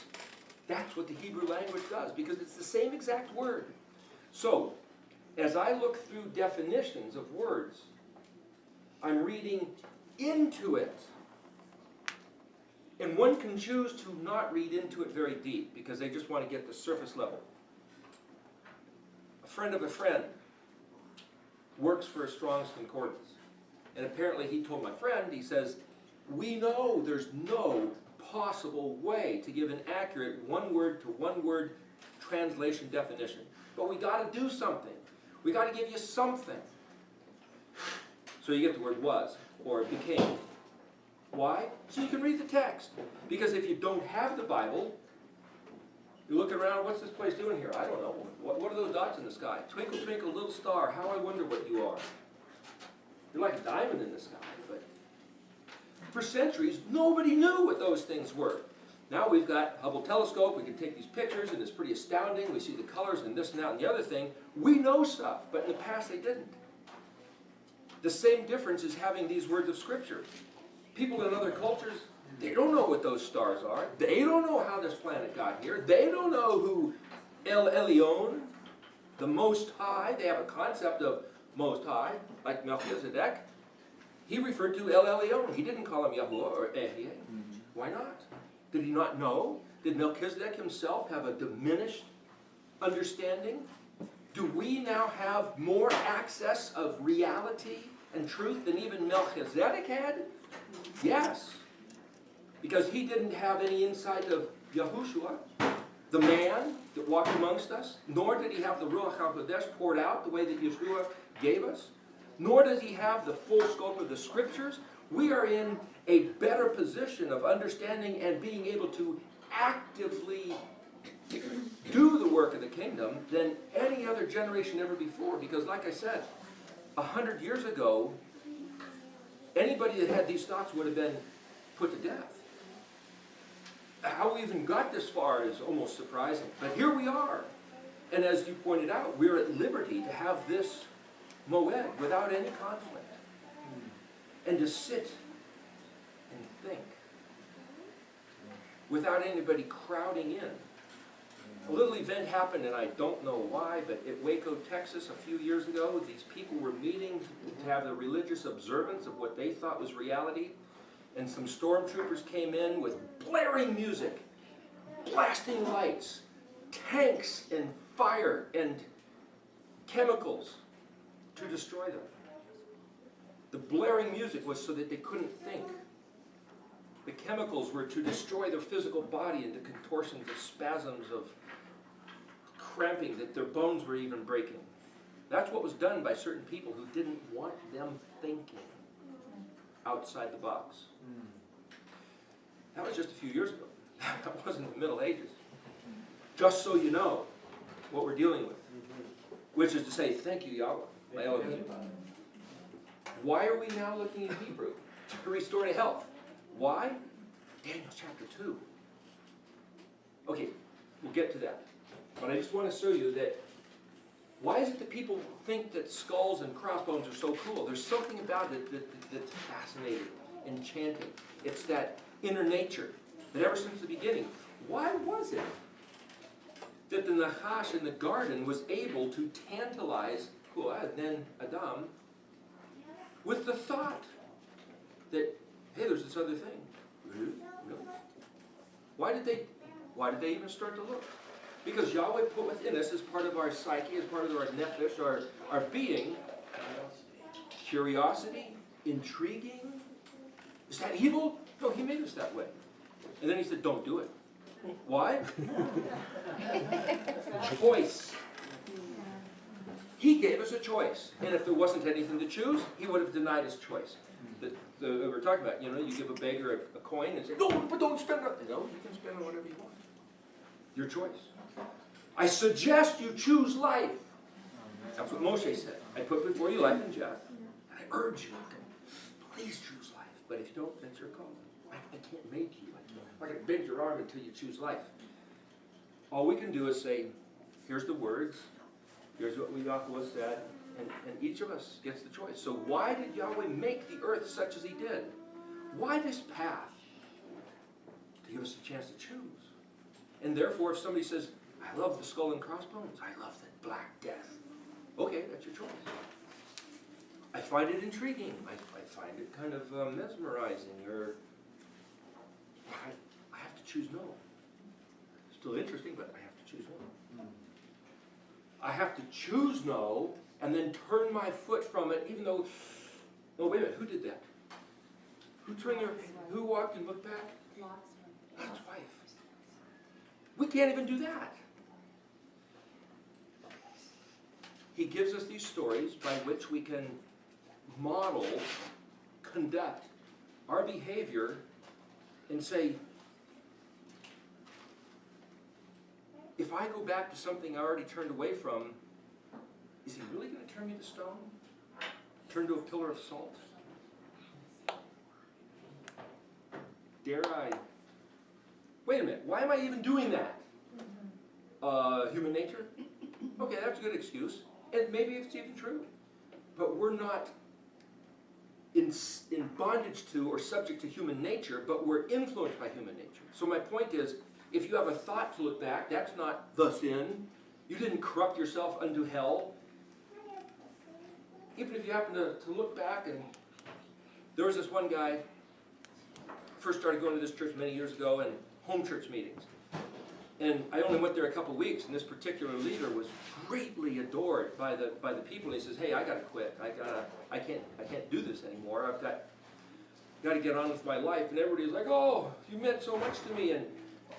That's what the Hebrew language does, because it's the same exact word. So, as I look through definitions of words, I'm reading into it. And one can choose to not read into it very deep, because they just want to get the surface level. A friend of a friend works for a Strong's Concordance. And apparently he told my friend, he says, we know there's no possible way to give an accurate one-word to one-word translation definition. But we got to do something. We got to give you something. So you get the word was, or became. Why? So you can read the text. Because if you don't have the Bible, you're looking around, what's this place doing here? I don't know. What are those dots in the sky? Twinkle, twinkle, little star, how I wonder what you are. You're like a diamond in the sky, but for centuries, nobody knew what those things were. Now we've got Hubble telescope, we can take these pictures and it's pretty astounding. We see the colors and this and that and the other thing. We know stuff, but in the past they didn't. The same difference is having these words of Scripture. People in other cultures, they don't know what those stars are. They don't know how this planet got here. They don't know who El Elyon, the Most High, they have a concept of Most High, like Melchizedek. He referred to El Elyon. He didn't call him Yahuwah or Ehyeh. Why not? Did he not know? Did Melchizedek himself have a diminished understanding? Do we now have more access of reality and truth than even Melchizedek had? Yes. Because he didn't have any insight of Yahushua, the man that walked amongst us, nor did he have the Ruach HaKodesh poured out the way that Yeshua gave us, nor does he have the full scope of the Scriptures. We are in a better position of understanding and being able to actively do the work of the kingdom than any other generation ever before. Because like I said, 100 years ago, anybody that had these thoughts would have been put to death. How we even got this far is almost surprising. But here we are. And as you pointed out, we're at liberty to have this moed without any conflict. And to sit and think without anybody crowding in. A little event happened, and I don't know why, but at Waco, Texas, a few years ago, these people were meeting to have the religious observance of what they thought was reality, and some stormtroopers came in with blaring music, blasting lights, tanks and fire and chemicals to destroy them. The blaring music was so that they couldn't think. The chemicals were to destroy their physical body into contortions of spasms of cramping, that their bones were even breaking. That's what was done by certain people who didn't want them thinking outside the box. That was just a few years ago. That wasn't the Middle Ages. Just so you know what we're dealing with. Which is to say, thank you, Yahweh, my Elohim. Why are we now looking in Hebrew? To restore to health. Why? Daniel chapter 2. Okay, we'll get to that. But I just want to show you that why is it that people think that skulls and crossbones are so cool? There's something about it that's fascinating, enchanting. It's that inner nature that ever since the beginning. Why was it that the Nachash in the garden was able to tantalize Hua, then Adam, with the thought that, hey, there's this other thing. Really? Why did they even start to look? Because Yahweh put within us, as part of our psyche, as part of our nefesh, our being, curiosity, intriguing. Is that evil? No, he made us that way. And then he said, don't do it. Why? Choice. He gave us a choice. And if there wasn't anything to choose, he would have denied us choice. We were talking about, you give a beggar a coin and say, no, but don't spend it. No, you can spend it whatever you want. Your choice. I suggest you choose life. That's what Moshe said. I put before you life and death. And I urge you, please choose life. But if you don't, that's your call. I can't make you. I can bend your arm until you choose life. All we can do is say, here's the words. Here's what Yahweh said. And each of us gets the choice. So why did Yahweh make the earth such as he did? Why this path? To give us a chance to choose. And therefore, if somebody says, I love the skull and crossbones, I love the Black Death. Okay, that's your choice. I find it intriguing. I find it kind of mesmerizing, or I have to choose no. Still interesting, but I have to choose no. I have to choose no, and then turn my foot from it, even though, oh wait a minute, who did that? Who walked and looked back? Lot's wife. We can't even do that. He gives us these stories by which we can model, conduct our behavior, and say, if I go back to something I already turned away from, is he really going to turn me to stone? turn to a pillar of salt? Dare I? Wait a minute, why am I even doing that? Human nature? Okay, that's a good excuse. And maybe it's even true. But we're not in bondage to or subject to human nature, but we're influenced by human nature. So my point is, if you have a thought to look back, that's not the sin. You didn't corrupt yourself unto hell. Even if you happen to look back, and there was this one guy, first started going to this church many years ago, and home church meetings. And I only went there a couple weeks, and this particular leader was greatly adored by the people. And he says, "Hey, I gotta quit. I can't do this anymore. I've got to get on with my life." And everybody was like, "Oh, you meant so much to me." And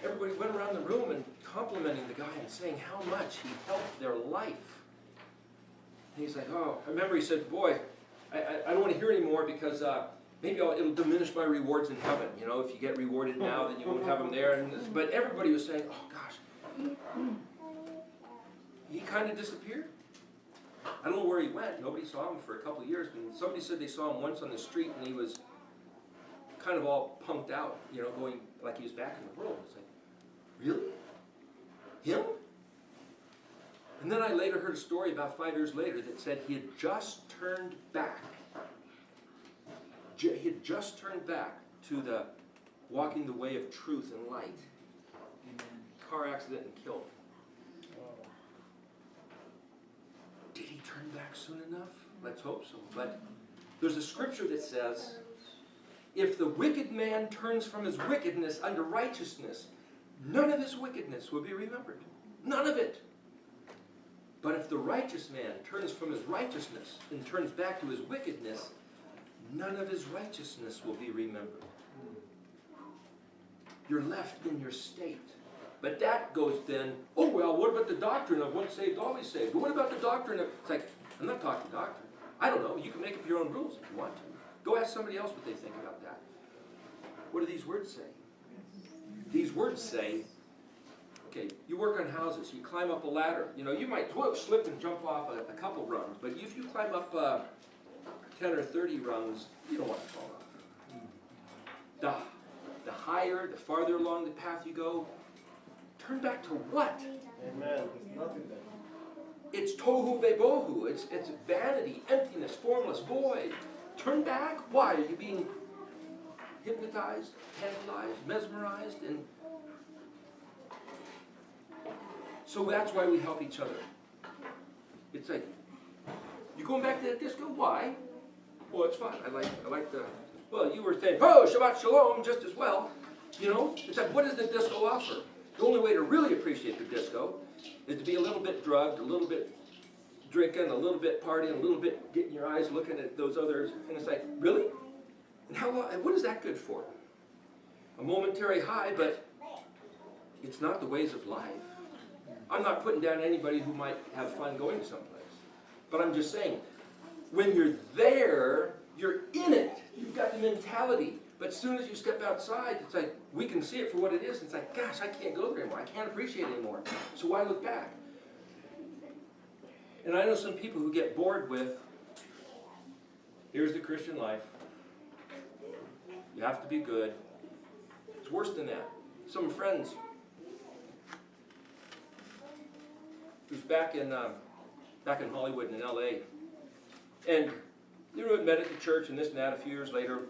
everybody went around the room and complimenting the guy and saying how much he helped their life. And he's like, "Oh," I remember he said, "Boy, I don't want to hear anymore because maybe it'll diminish my rewards in heaven. You know, if you get rewarded now, then you won't have them there." But everybody was saying, "Oh gosh," he kind of disappeared. I don't know where he went. Nobody saw him for a couple of years. And somebody said they saw him once on the street, and he was kind of all punked out, you know, going like he was back in the world. It's like, really? Him? And then I later heard a story about 5 years later that said he had just turned back. He had just turned back to the walking the way of truth and light. Car accident and killed him. Did he turn back soon enough? Let's hope so. But there's a scripture that says, if the wicked man turns from his wickedness unto righteousness, none of his wickedness will be remembered. None of it. But if the righteous man turns from his righteousness and turns back to his wickedness, none of his righteousness will be remembered. You're left in your state. But that goes then, oh well, what about the doctrine of once saved, always saved? But what about the doctrine of, it's like, I'm not talking doctrine. I don't know, you can make up your own rules if you want to. Go ask somebody else what they think about that. What do these words say? These words say, okay, you work on houses, you climb up a ladder. You know, you might slip and jump off a couple rungs, but if you climb up 10 or 30 rungs, you don't want to fall off. The higher, the farther along the path you go, turn back to what? Amen. There's nothing there. It's tohu vebohu. It's vanity, emptiness, formless, void. Turn back. Why? Are you being hypnotized, tantalized, mesmerized? And so that's why we help each other. It's like, you going back to that disco? Why? Well, it's fun. I like the, well, you were saying, oh, Shabbat Shalom just as well. You know, it's like, what does the disco offer? The only way to really appreciate the disco is to be a little bit drugged, a little bit drinking, a little bit partying, a little bit getting your eyes looking at those others. And it's like, really? And how long, and what is that good for? A momentary high, but it's not the ways of life. I'm not putting down anybody who might have fun going to someplace. But I'm just saying, when you're there, you're in it. You've got the mentality. But as soon as you step outside, it's like, we can see it for what it is. It's like, gosh, I can't go there anymore. I can't appreciate it anymore. So why look back? And I know some people who get bored with, here's the Christian life. You have to be good. It's worse than that. Some friends, who's back in Hollywood and in LA, and you know, met at the church and this and that. A few years later,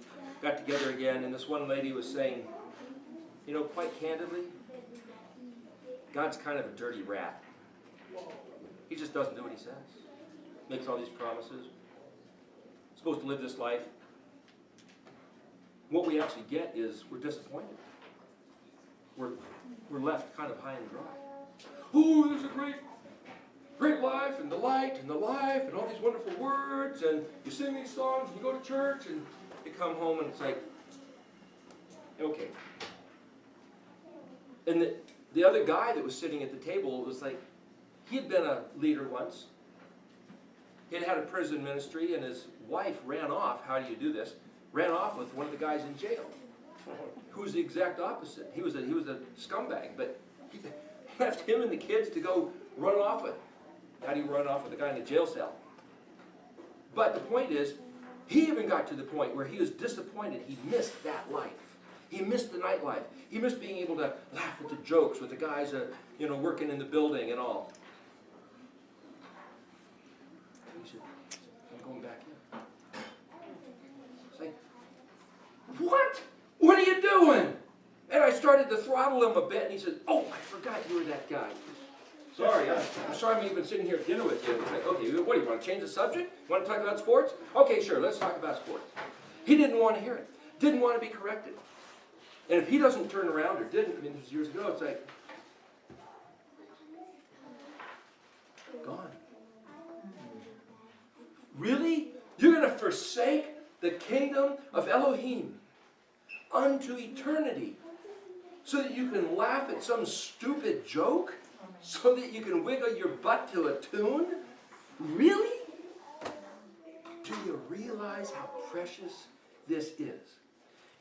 got together again, and this one lady was saying, you know, quite candidly, God's kind of a dirty rat. He just doesn't do what he says. Makes all these promises. Supposed to live this life. What we actually get is we're disappointed. We're left kind of high and dry. Oh, there's a great life and the light and the life and all these wonderful words, and you sing these songs and you go to church and you come home and it's like, okay. And the other guy that was sitting at the table was like, he had been a leader once. He had had a prison ministry, and his wife ran off. How do you do this? Ran off with one of the guys in jail, who's the exact opposite. He was a scumbag, but he left him and the kids to go run off with. How do you run off with a guy in a jail cell? But the point is, he even got to the point where he was disappointed he missed that life. He missed the nightlife. He missed being able to laugh at the jokes with the guys, working in the building and all. He said, I'm going back in. It's like, what? What are you doing? And I started to throttle him a bit, and he said, oh, I forgot you were that guy. Sorry, I'm sorry I'm even sitting here at dinner with you. It's like, okay, what do you want to change the subject? You want to talk about sports? Okay, sure, let's talk about sports. He didn't want to hear it. Didn't want to be corrected. And if he doesn't turn around, or didn't, this was years ago, it's like, gone. Really? You're going to forsake the kingdom of Elohim unto eternity so that you can laugh at some stupid joke? So that you can wiggle your butt to a tune? Really? Do you realize how precious this is?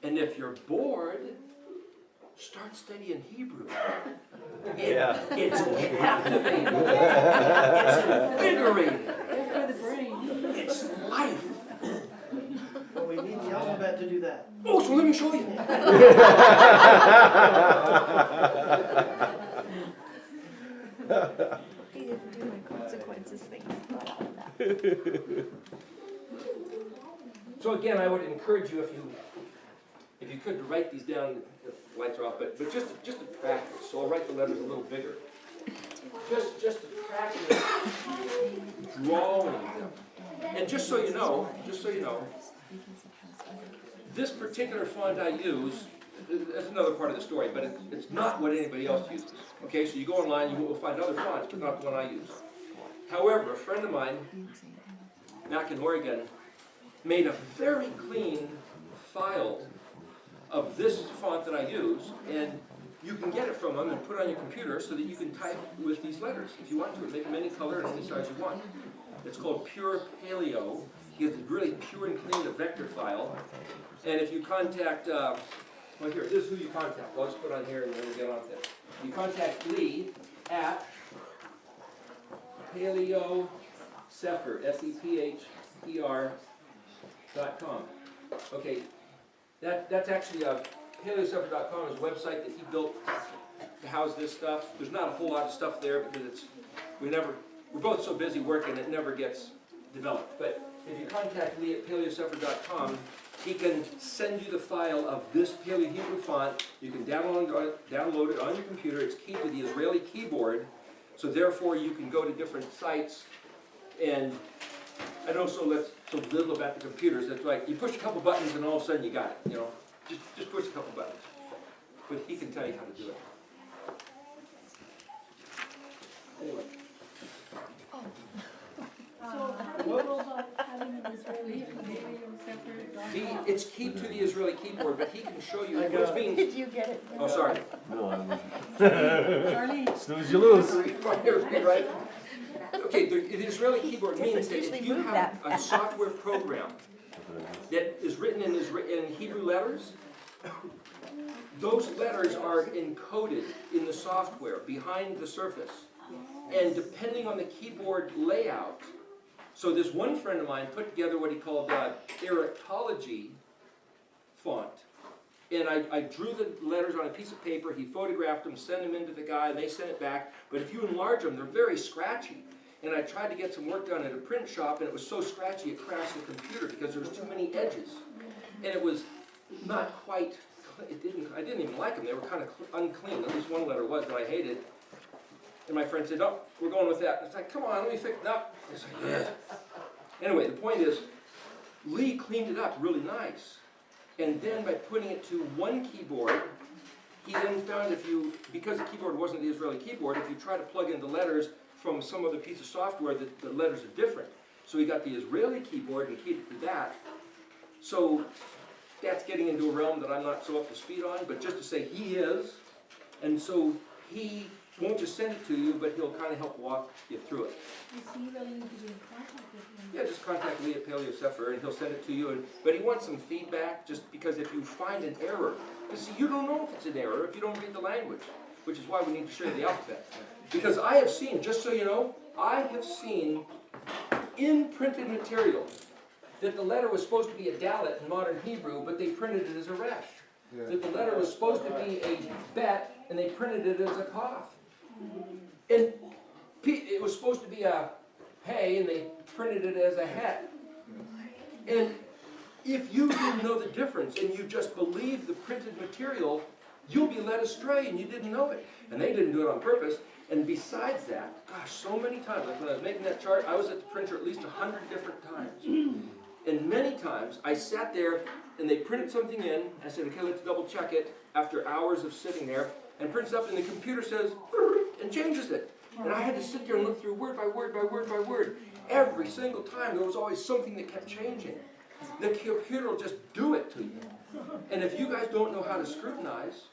And if you're bored, start studying Hebrew. It's captivating. It's invigorating. It's life. But we need the alphabet to do that. Oh, so let me show you. He didn't do my consequences things. That. So again, I would encourage you, if you could, to write these down. The lights are off, but just to practice. So I'll write the letters a little bigger. Just to practice drawing them. And just so you know, this particular font I use, that's another part of the story, but it's not what anybody else uses. Okay, so you go online, you will find other fonts, but not the one I use. However, a friend of mine, back in Oregon, made a very clean file of this font that I use, and you can get it from him and put it on your computer so that you can type with these letters if you want to. Make them any color and any size you want. It's called Pure Paleo. He has a really pure and clean vector file. And if you contact, well here, this is who you contact. I'll just put it on here and then we'll get on with it. You contact Lee at Paleo Sepher, SEPHER.com. Okay, that's actually PaleoSepher.com is a website that he built to house this stuff. There's not a whole lot of stuff there because we're both so busy working it never gets developed. But if you contact Lee at PaleoSepher.com, he can send you the file of this Paleo Hebrew font. You can download it on your computer. It's keyed to the Israeli keyboard, so therefore you can go to different sites. And I know so little about the computers. It's like you push a couple buttons and all of a sudden you got it. Just push a couple buttons. But he can tell you how to do it. Anyway. So how do you go about having an Israeli separate? It's keyed to the Israeli keyboard, but he can show you which means. Did you get it? Oh, sorry. No, I wasn't. Charlie? Snooze, you lose. Right? Okay, the Israeli keyboard means that usually if you move have that a fast. software program that is written in Hebrew letters, those letters are encoded in the software behind the surface. And depending on the keyboard layout, so this one friend of mine put together what he called Erectology font. And I drew the letters on a piece of paper, he photographed them, sent them into the guy, and they sent it back. But if you enlarge them, they're very scratchy. And I tried to get some work done at a print shop, and it was so scratchy it crashed the computer because there was too many edges. And it was not quite, I didn't even like them, they were kind of unclean. At least one letter was that I hated. And my friend said, no, we're going with that. It's like, come on, let me fix it up. It's like, yeah. Anyway, the point is, Lee cleaned it up really nice. And then by putting it to one keyboard, he then found because the keyboard wasn't the Israeli keyboard, if you try to plug in the letters from some other piece of software, the letters are different. So he got the Israeli keyboard and keyed it to that. So that's getting into a realm that I'm not so up to speed on, but just to say he is. And so he won't just send it to you, but he'll kind of help walk you through it. Is he willing to be in contact with him? Yeah, just contact Lee at Paleo Sepher and he'll send it to you. But he wants some feedback, just because if you find an error, see, you don't know if it's an error if you don't read the language, which is why we need to show you the alphabet. Because I have seen, just so you know, I have seen in printed material that the letter was supposed to be a dalet in modern Hebrew, but they printed it as a resh. Yeah. That the letter was supposed to be a bet, and they printed it as a kof. And it was supposed to be a hey, and they printed it as a het. And if you didn't know the difference, and you just believed the printed material, you'll be led astray, and you didn't know it. And they didn't do it on purpose. And besides that, gosh, so many times, like when I was making that chart, I was at the printer at least 100 different times. And many times, I sat there, and they printed something in. I said, okay, let's double check it after hours of sitting there. And prints up, and the computer says, and changes it. And I had to sit there and look through word by word by word by word. Every single time, there was always something that kept changing. The computer will just do it to you. And if you guys don't know how to scrutinize,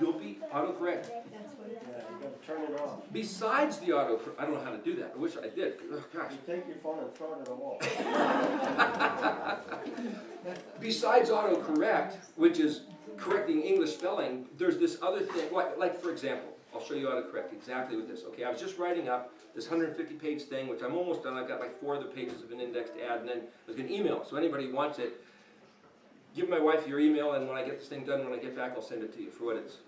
you'll be autocorrect. Yeah, you gotta turn it off. Besides the autocorrect, I don't know how to do that. I wish I did. Oh, gosh. You take your phone and throw it at a wall. Besides autocorrect, which is correcting English spelling, there's this other thing, like for example, I'll show you autocorrect exactly with this. Okay, I was just writing up this 150-page thing, which I'm almost done. I've got like 4 other pages of an index to add, and then I was going to email. So anybody who wants it, give my wife your email, and when I get this thing done, when I get back, I'll send it to you for what it's,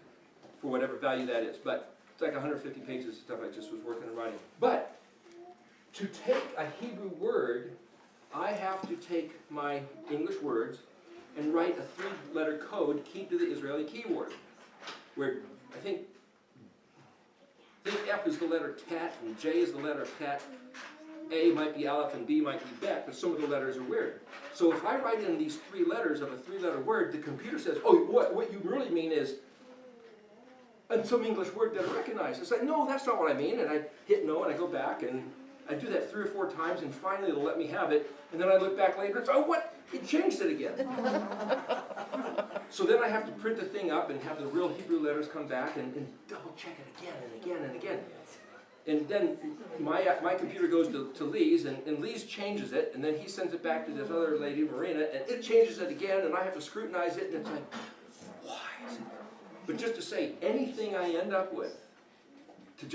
for whatever value that is. But it's like 150 pages of stuff I just was working and writing. But to take a Hebrew word, I have to take my English words and write a 3-letter code key to the Israeli keyword, where I think F is the letter tet, and J is the letter tet, A might be aleph, and B might be bet, but some of the letters are weird. So if I write in these 3 letters of a 3-letter word, the computer says, oh, what you really mean is, and some English word that I recognize. It's like, no, that's not what I mean, and I hit no, and I go back, and I do that 3 or 4 times, and finally it'll let me have it, and then I look back later, and say, oh, what? It changed it again. So then I have to print the thing up and have the real Hebrew letters come back and double check it again and again and again. And then my computer goes to Lee's, and Lee's changes it, and then he sends it back to this other lady, Marina, and it changes it again, and I have to scrutinize it, and it's like, why is it? But just to say, anything I end up with, to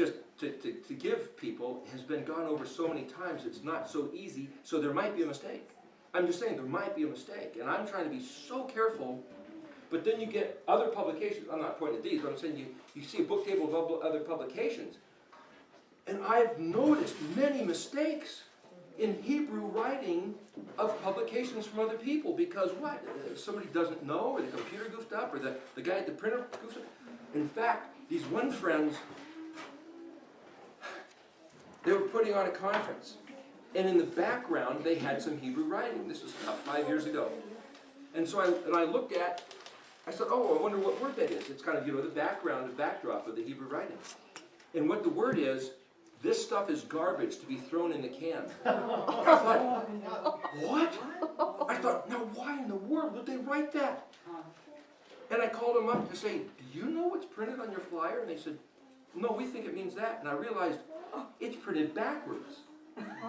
give people has been gone over so many times, it's not so easy, so there might be a mistake. I'm just saying there might be a mistake, and I'm trying to be so careful. But then you get other publications. I'm not pointing at these, but I'm saying you see a book table of other publications. And I've noticed many mistakes in Hebrew writing of publications from other people. Because what? Somebody doesn't know, or the computer goofed up, or the guy at the printer goofed up. In fact, these one friends, they were putting on a conference. And in the background, they had some Hebrew writing. This was about 5 years ago. And so I looked at, I said, oh, I wonder what word that is. It's kind of, the background, the backdrop of the Hebrew writing. And what the word is, this stuff is garbage to be thrown in the can. I thought, what? I thought, now why in the world would they write that? And I called them up to say, do you know what's printed on your flyer? And they said, no, we think it means that. And I realized, it's printed backwards.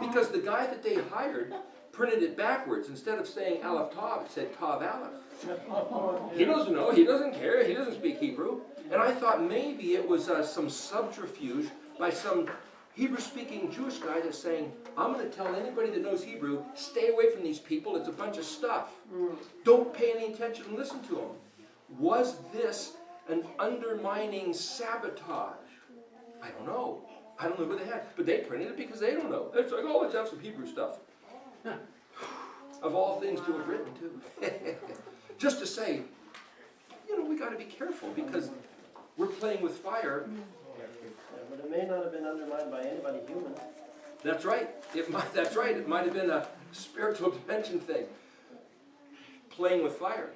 Because the guy that they hired printed it backwards. Instead of saying Aleph Tav, it said Tav Aleph. He doesn't know, he doesn't care, he doesn't speak Hebrew. And I thought maybe it was some subterfuge by some Hebrew-speaking Jewish guy that's saying, I'm going to tell anybody that knows Hebrew, stay away from these people, it's a bunch of stuff. Don't pay any attention and listen to them. Was this an undermining sabotage? I don't know. I don't know who they had. But they printed it because they don't know. It's like, oh, let's have some Hebrew stuff. Of all things to have written, too. Just to say, we got to be careful because we're playing with fire. Yeah, but it may not have been undermined by anybody human. That's right. That's right. It might have been a spiritual dimension thing. Playing with fire.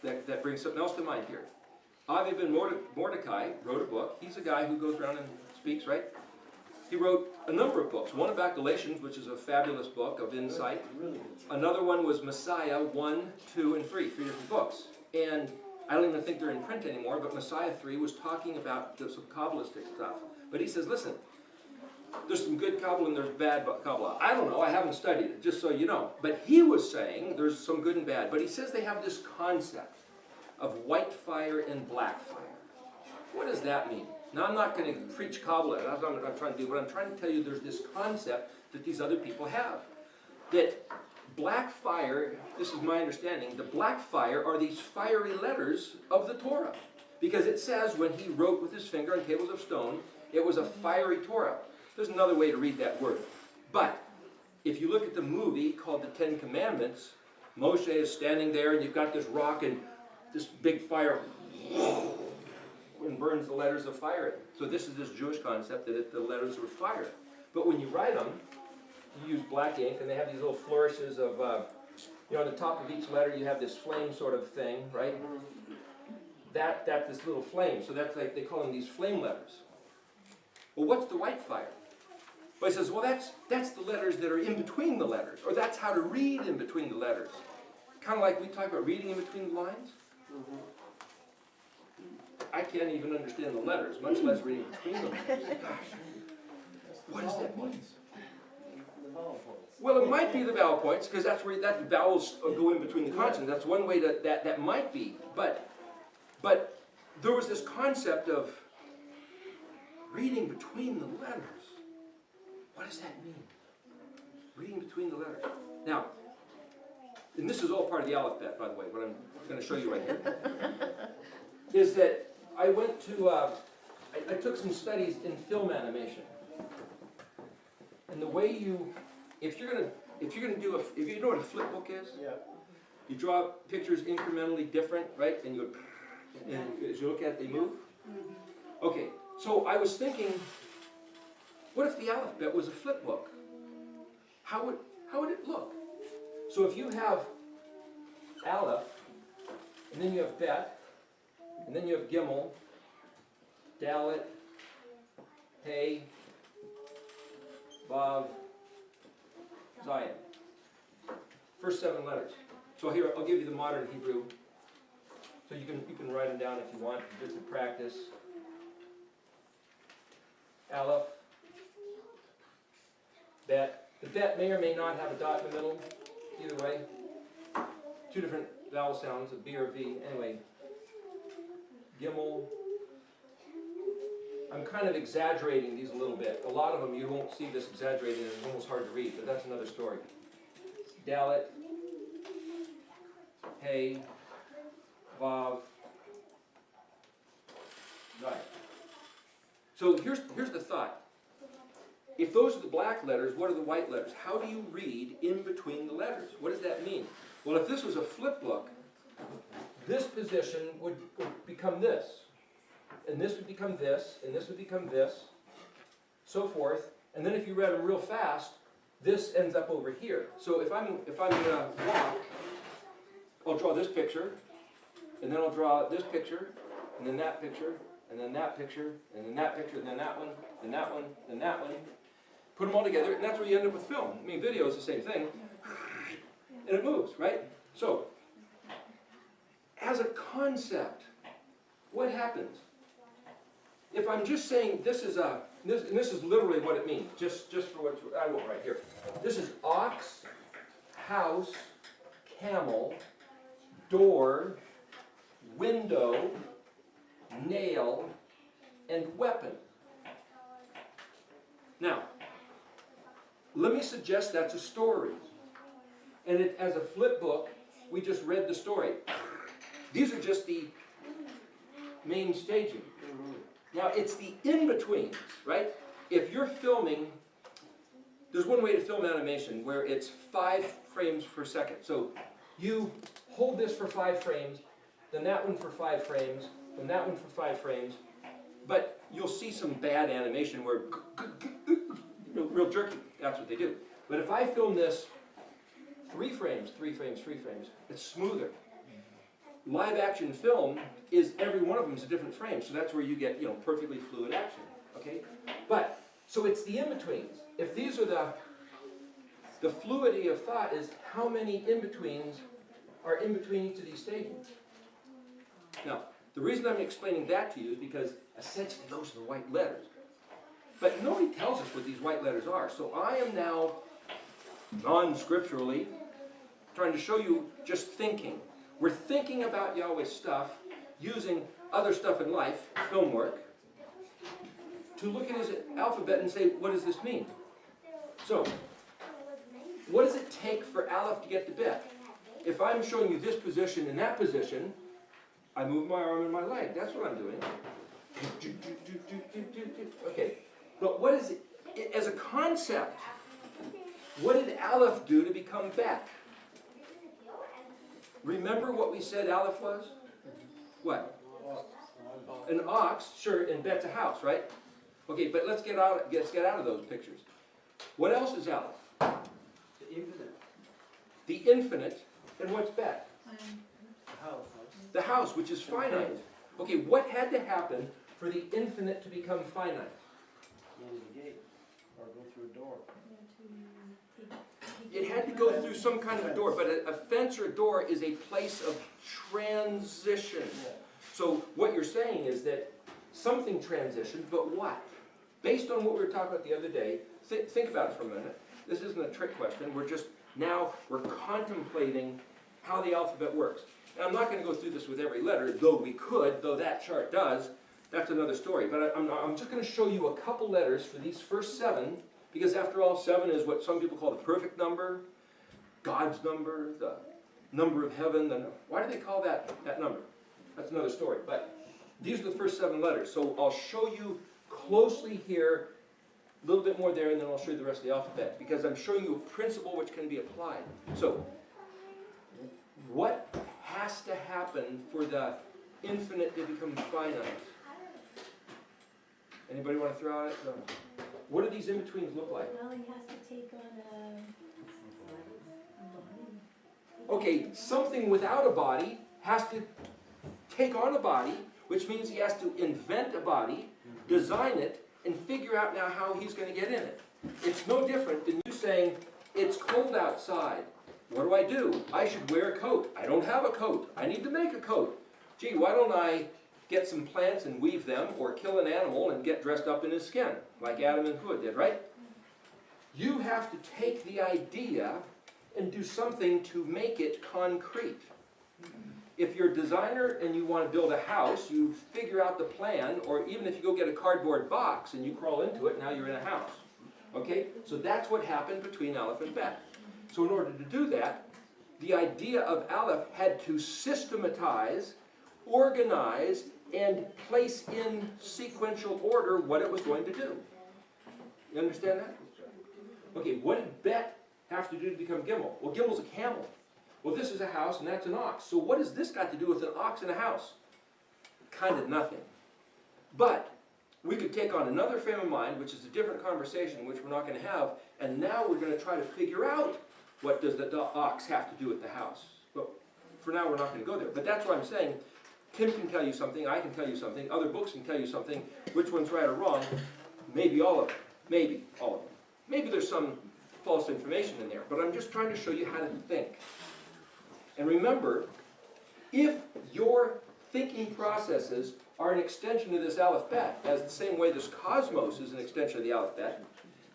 That brings something else to mind here. Avi ben Mordecai wrote a book. He's a guy who goes around and speaks, right? He wrote a number of books. One about Galatians, which is a fabulous book of insight. Really good. Another one was Messiah 1, 2, and 3. 3 different books. And I don't even think they're in print anymore, but Messiah 3 was talking about some Kabbalistic stuff. But he says, listen, there's some good Kabbalah and there's bad Kabbalah. I don't know, I haven't studied it, just so you know. But he was saying there's some good and bad. But he says they have this concept of white fire and black fire. What does that mean? Now, I'm not going to preach Kabbalah. That's not what I'm trying to do. But I'm trying to tell you there's this concept that these other people have. That black fire, this is my understanding, the black fire are these fiery letters of the Torah. Because it says when he wrote with his finger on tables of stone, it was a fiery Torah. There's another way to read that word. But if you look at the movie called The Ten Commandments, Moshe is standing there and you've got this rock and this big fire and burns the letters of fire. So this is this Jewish concept that the letters were fire. But when you write them, you use black ink and they have these little flourishes of, on the top of each letter you have this flame sort of thing, right? That's this little flame. So that's like, they call them these flame letters. Well, what's the white fire? Well, he says, well, that's the letters that are in between the letters, or that's how to read in between the letters. Kind of like we talk about reading in between the lines. I can't even understand the letters, much less reading between them. Gosh, what does that mean? Well, it might be the vowel points, because that's where that vowels go in between the consonants. That's one way that might be. But there was this concept of reading between the letters. What does that mean? Reading between the letters. Now, and this is all part of the alphabet, by the way, what I'm going to show you right here, is that I went to, I took some studies in film animation. And the way if you know what a flip book is? Yeah. You draw pictures incrementally different, right? And as you look at it, they move. Okay, so I was thinking, what if the alphabet was a flip book? How would it look? So if you have Aleph, and then you have Bet, and then you have Gimel, Dalet, Hey, Vav, Zayin. First 7 letters. So here, I'll give you the modern Hebrew. So you can write them down if you want, just to practice. Aleph, Bet. The Bet may or may not have a dot in the middle. Either way. 2 different vowel sounds, a B or a V. Anyway. Gimel. I'm kind of exaggerating these a little bit. A lot of them you won't see this exaggerated and it's almost hard to read, but that's another story. Dalet. Hey. Vav. Right. So here's the thought. If those are the black letters, what are the white letters? How do you read in between the letters? What does that mean? Well, if this was a flip book, this position would become this. And this would become this, and this would become this, so forth. And then if you read them real fast, this ends up over here. So if I'm going to walk, I'll draw this picture, and then I'll draw this picture, and then that picture, and then that picture, and then that picture, and then that one, and that one, and that one. Put them all together, and that's where you end up with film. I mean, video is the same thing. And it moves, right? So, as a concept, what happens? If I'm just saying this is and this is literally what it means, just for what I wrote right here. This is ox, house, camel, door, window, nail, and weapon. Now, let me suggest that's a story. And as a flip book, we just read the story. These are just the main staging. Now, it's the in-betweens, right? If you're filming, there's one way to film animation where it's 5 frames per second. So you hold this for 5 frames, then that one for 5 frames, then that one for 5 frames. But you'll see some bad animation where real jerky. That's what they do. But if I film this 3 frames, 3 frames, 3 frames, it's smoother. Live action film is every one of them is a different frame, so that's where you get perfectly fluid action. Okay, but so it's the in-betweens. If these are the fluidity of thought is how many in-betweens are in between each of these stages. Now, the reason I'm explaining that to you is because essentially those are the white letters. But nobody tells us what these white letters are. So I am now, non-scripturally, trying to show you just thinking. We're thinking about Yahweh's stuff, using other stuff in life, film work, to look at his alphabet and say, what does this mean? So, what does it take for Aleph to get to Bet? If I'm showing you this position and that position, I move my arm and my leg. That's what I'm doing. Okay, but what is it, as a concept, what did Aleph do to become Bet? Remember what we said Aleph was? What? An ox, sure, and Bet's a house, right? Okay, but let's get out of those pictures. What else is Aleph? The infinite. The infinite, and what's Bet? House. The house, which is finite. Okay, what had to happen for the infinite to become finite? Go to the gate, or go through a door. It had to go through some kind of a door, but a fence or a door is a place of transition. So what you're saying is that something transitioned, but what? Based on what we were talking about the other day, think about it for a minute. This isn't a trick question. We're contemplating how the alphabet works. And I'm not going to go through this with every letter, though we could, though that chart does. That's another story. But I'm just going to show you a couple letters for these first 7, because after all, 7 is what some people call the perfect number, God's number, the number of heaven. Why do they call that number? That's another story. But these are the first 7 letters. So I'll show you closely here, a little bit more there, and then I'll show you the rest of the alphabet, because I'm showing you a principle which can be applied. So, what has to happen for the infinite to become finite? Anybody want to throw out it? No. What do these in-betweens look like? Well, he has to take on a body. Okay, something without a body has to take on a body, which means he has to invent a body, design it, and figure out now how he's going to get in it. It's no different than you saying, it's cold outside. What do? I should wear a coat. I don't have a coat. I need to make a coat. Gee, why don't I get some plants and weave them, or kill an animal and get dressed up in his skin, like Adam and Eve did, right? You have to take the idea and do something to make it concrete. If you're a designer and you want to build a house, you figure out the plan, or even if you go get a cardboard box and you crawl into it, now you're in a house. Okay? So that's what happened between Aleph and Bet. So in order to do that, the idea of Aleph had to systematize, organize, and place in sequential order what it was going to do. You understand that? Okay, what did Bet have to do to become Gimel? Well, Gimel's a camel. Well, this is a house and that's an ox. So what has this got to do with an ox and a house? Kind of nothing. But we could take on another frame of mind, which is a different conversation, which we're not going to have, and now we're going to try to figure out what does the ox have to do with the house. But for now, we're not going to go there. But that's what I'm saying. Tim can tell you something, I can tell you something, other books can tell you something. Which one's right or wrong? Maybe all of them. Maybe all of them. Maybe there's some false information in there, but I'm just trying to show you how to think. And remember, if your thinking processes are an extension of this alphabet, as the same way this cosmos is an extension of the alphabet,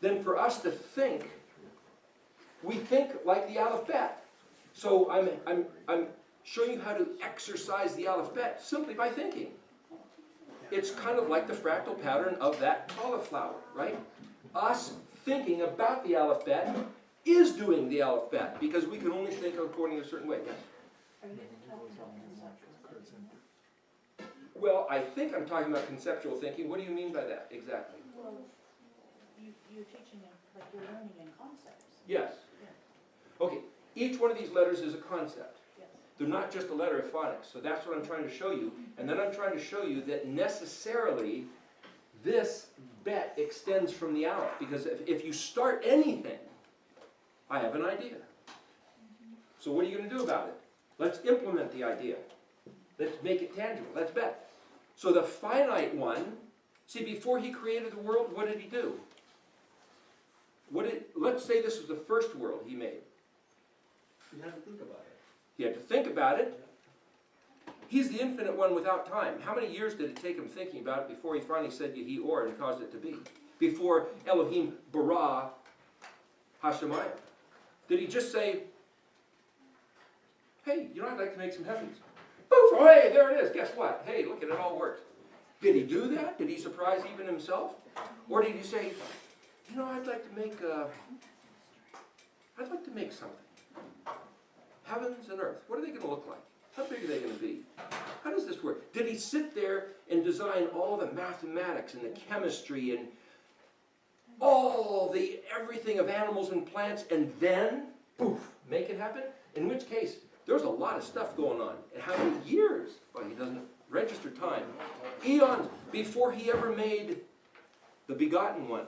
then for us to think, we think like the alphabet. So I'm showing you how to exercise the alphabet simply by thinking. It's kind of like the fractal pattern of that cauliflower, right? Us thinking about the alphabet is doing the alphabet, because we can only think according to a certain way. Yes? Are you talking about conceptual? Well, I think I'm talking about conceptual thinking. What do you mean by that, exactly? Well, you're teaching them, like you're learning in concepts. Yes. Okay, each one of these letters is a concept. Yes. They're not just a letter of phonics. So that's what I'm trying to show you. And then I'm trying to show you that necessarily this bet extends from the aleph. Because if you start anything, I have an idea. So what are you going to do about it? Let's implement the idea. Let's make it tangible. Let's bet. So the finite one, see, before he created the world, what did he do? Let's say this was the first world he made. You have to think about it. He had to think about it. He's the infinite one without time. How many years did it take him thinking about it before he finally said Yehi Or and caused it to be? Before Elohim bara Hashemayim. Did he just say, hey, you know, I'd like to make some heavens. Poof, oh, hey, there it is. Guess what? Hey, look, it all worked. Did he do that? Did he surprise even himself? Or did he say, you know, I'd like to make something. Heavens and earth, what are they going to look like? How big are they going to be? How does this work? Did he sit there and design all the mathematics and the chemistry and all the everything of animals and plants and then, poof, make it happen? In which case, there's a lot of stuff going on. And how many years? Well, he doesn't register time. Eons before he ever made the begotten one.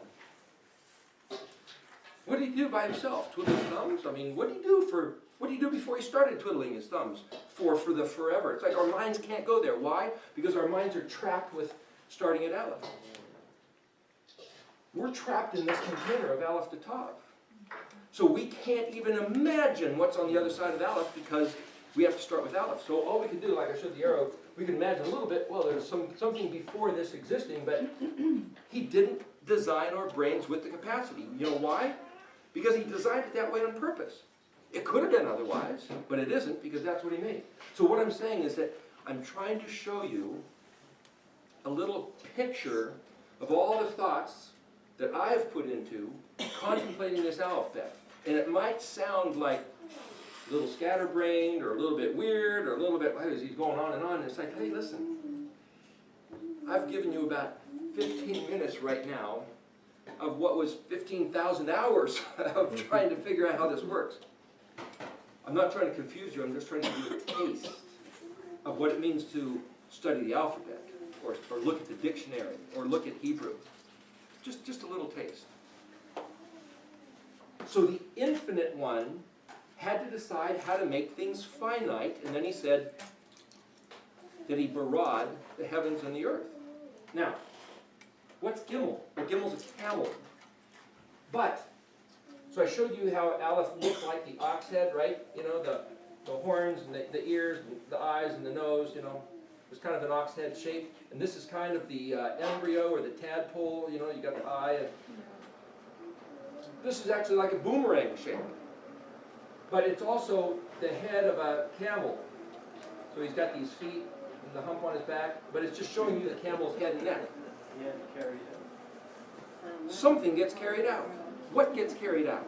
What did he do by himself? Twiddle his thumbs? I mean, what did he do before he started twiddling his thumbs for the forever? It's like our minds can't go there. Why? Because our minds are trapped with starting at Aleph. We're trapped in this container of Aleph to Tav. So we can't even imagine what's on the other side of Aleph because we have to start with Aleph. So all we can do, like I showed the arrow, we can imagine a little bit, well, there's something before this existing, but he didn't design our brains with the capacity. You know why? Because he designed it that way on purpose. It could have been otherwise, but it isn't because that's what he made. So what I'm saying is that I'm trying to show you a little picture of all the thoughts that I have put into contemplating this alphabet. And it might sound like a little scatterbrained or a little bit weird or a little bit, he's going on and on. And it's like, hey, listen, I've given you about 15 minutes right now of what was 15,000 hours of trying to figure out how this works. I'm not trying to confuse you, I'm just trying to give you a taste of what it means to study the alphabet, or look at the dictionary, or look at Hebrew. Just a little taste. So the infinite one had to decide how to make things finite, and then he said that he barad the heavens and the earth. Now, what's Gimel? Well, Gimel's a camel. But, so I showed you how Aleph looked like the ox head, right? You know, the horns and the ears and the eyes and the nose, you know. It's kind of an ox head shape. And this is kind of the embryo or the tadpole, you know, you got the eye. And this is actually like a boomerang shape. But it's also the head of a camel. So he's got these feet and the hump on his back, but it's just showing you the camel's head and neck. He had to carry it. Something gets carried out. What gets carried out?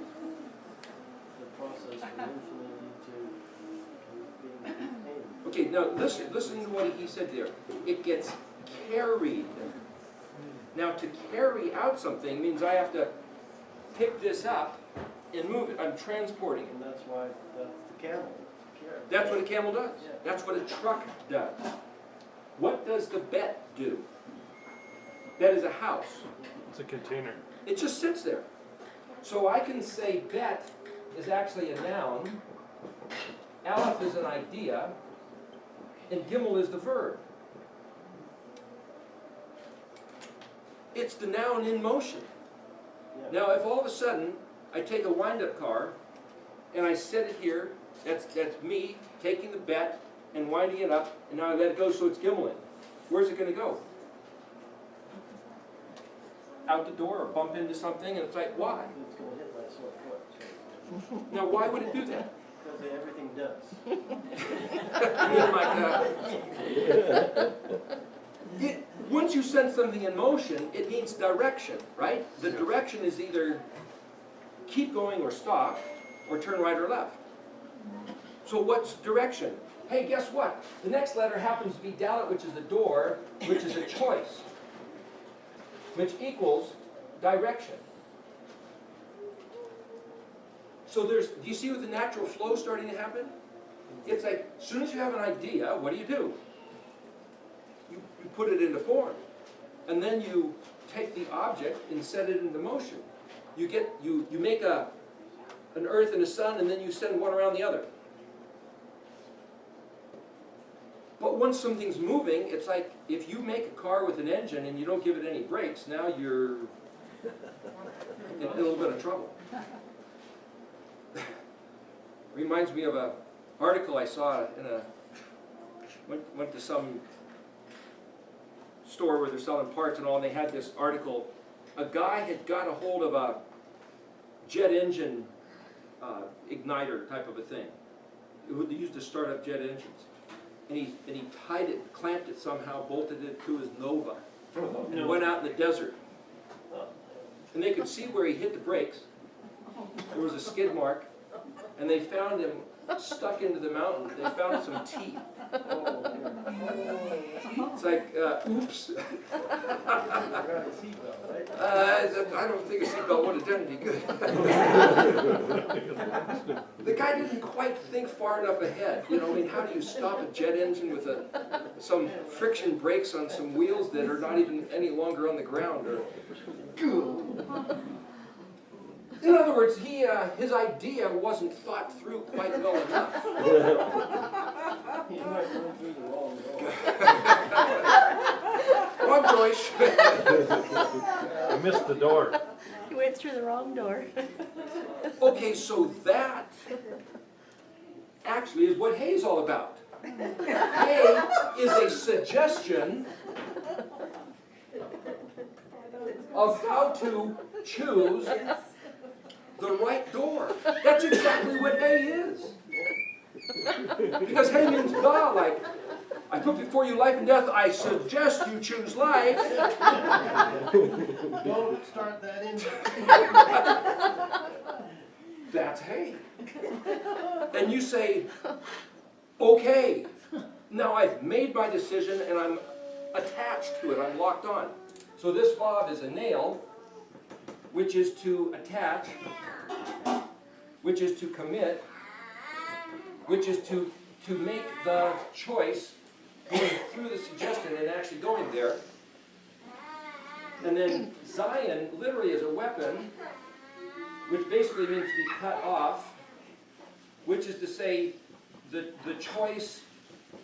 The process from infinity to being contained. Okay, now listen to what he said there. It gets carried. Now to carry out something means I have to pick this up and move it. I'm transporting it. And that's why that's the camel. Carry. That's what a camel does. Yeah. That's what a truck does. What does the bet do? Bet is a house. It's a container. It just sits there. So I can say bet is actually a noun, Aleph is an idea, and Gimel is the verb. It's the noun in motion. Yeah. Now if all of a sudden I take a wind-up car and I set it here, that's me taking the bet and winding it up, and now I let it go so it's Gimeling. Where's it going to go? Out the door or bump into something, and it's like, why? It's going to hit my sore foot. Now why would it do that? Because everything does. Once you send something in motion, it needs direction, right? The direction is either keep going or stop, or turn right or left. So what's direction? Hey, guess what? The next letter happens to be Dalet, which is the door, which is a choice, which equals direction. So do you see with the natural flow starting to happen? It's like, as soon as you have an idea, what do? You put it into form. And then you take the object and set it into motion. You make an earth and a sun, and then you send one around the other. But once something's moving, it's like if you make a car with an engine and you don't give it any brakes, now you're in a little bit of trouble. Reminds me of an article I saw went to some store where they're selling parts and all, and they had this article. A guy had got a hold of a jet engine igniter type of a thing. They used to start up jet engines. And he tied it, clamped it somehow, bolted it to his Nova, and went out in the desert. and they could see where he hit the brakes. There was a skid mark, and they found him stuck into the mountain. They found some teeth. It's like, oops. I don't think a seatbelt would have done any good. The guy didn't quite think far enough ahead. You know, I mean, how do you stop a jet engine with some friction brakes on some wheels that are not even any longer on the ground? In other words, his idea wasn't thought through quite well enough. He might run through the wrong door. Wrong choice. I missed the door. You went through the wrong door. Okay, so that actually is what hay's all about. Hay is a suggestion of how to choose the right door. That's exactly what hay is. Because hay means da, like, I put before you life and death, I suggest you choose life. Don't start that in. That's hay. And you say, okay, now I've made my decision and I'm attached to it, I'm locked on. So this fob is a nail, which is to attach, which is to commit, which is to make the choice going through the suggestion and actually going there. And then Zion literally is a weapon, which basically means to be cut off, which is to say the choice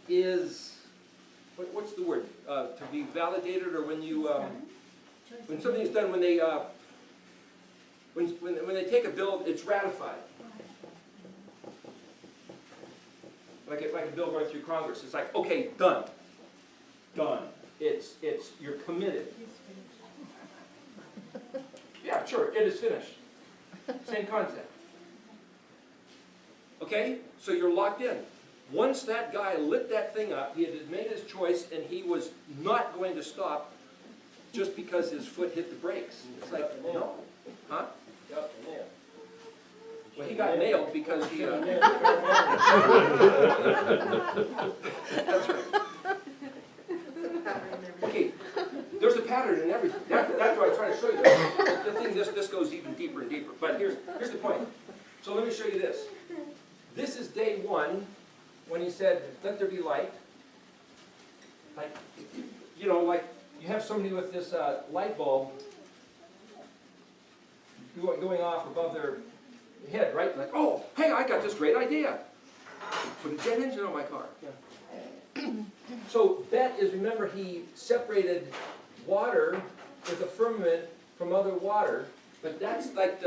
is, what's the word? To be validated, or when you, when something is done, when they, when they take a bill, it's ratified. Like a bill going through Congress, it's like, okay, done. Done. It's, you're committed. Yeah, sure, it is finished. Same concept. Okay, so you're locked in. Once that guy lit that thing up, he had made his choice, and he was not going to stop just because his foot hit the brakes. It's like, no. Huh? Well, he got nailed because he... That's right. Okay, there's a pattern in everything. That's what I'm trying to show you. The thing, this goes even deeper and deeper. But here's the point. So let me show you this. This is day one, when he said, let there be light. Like, you know, like you have somebody with this light bulb going off above their head, right? Like, oh, hey, I got this great idea. Put a jet engine on my car. Yeah. So Bet is, remember, he separated water with a firmament from other water, but that's like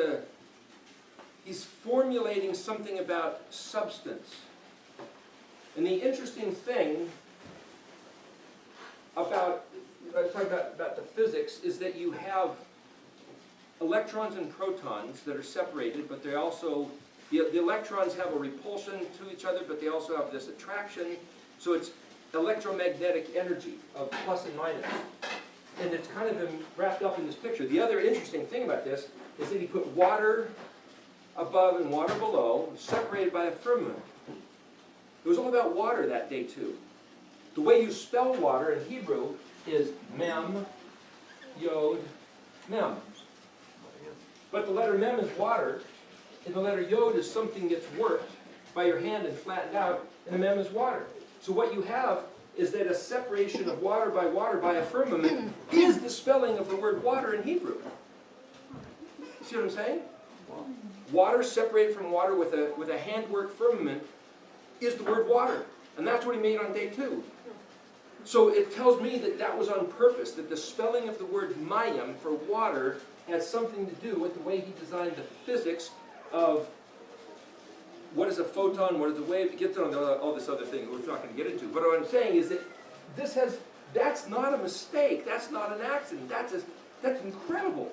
he's formulating something about substance. And the interesting thing about, I was talking about the physics, is that you have electrons and protons that are separated, but they also, the electrons have a repulsion to each other, but they also have this attraction. So it's electromagnetic energy of plus and minus. And it's kind of wrapped up in this picture. The other interesting thing about this is that he put water above and water below, separated by a firmament. It was all about water that day too. The way you spell water in Hebrew is mem, yod, mem. But the letter mem is water, and the letter yod is something that's worked by your hand and flattened out, and the mem is water. So what you have is that a separation of water by a firmament is the spelling of the word water in Hebrew. You see what I'm saying? Water separated from water with a hand-worked firmament is the word water. And that's what he made on day two. So it tells me that that was on purpose, that the spelling of the word mayim for water has something to do with the way he designed the physics of what is a photon, what is a wave. It gets on all this other thing we're not going to get into. But what I'm saying is that that's not a mistake. That's not an accident. That's incredible.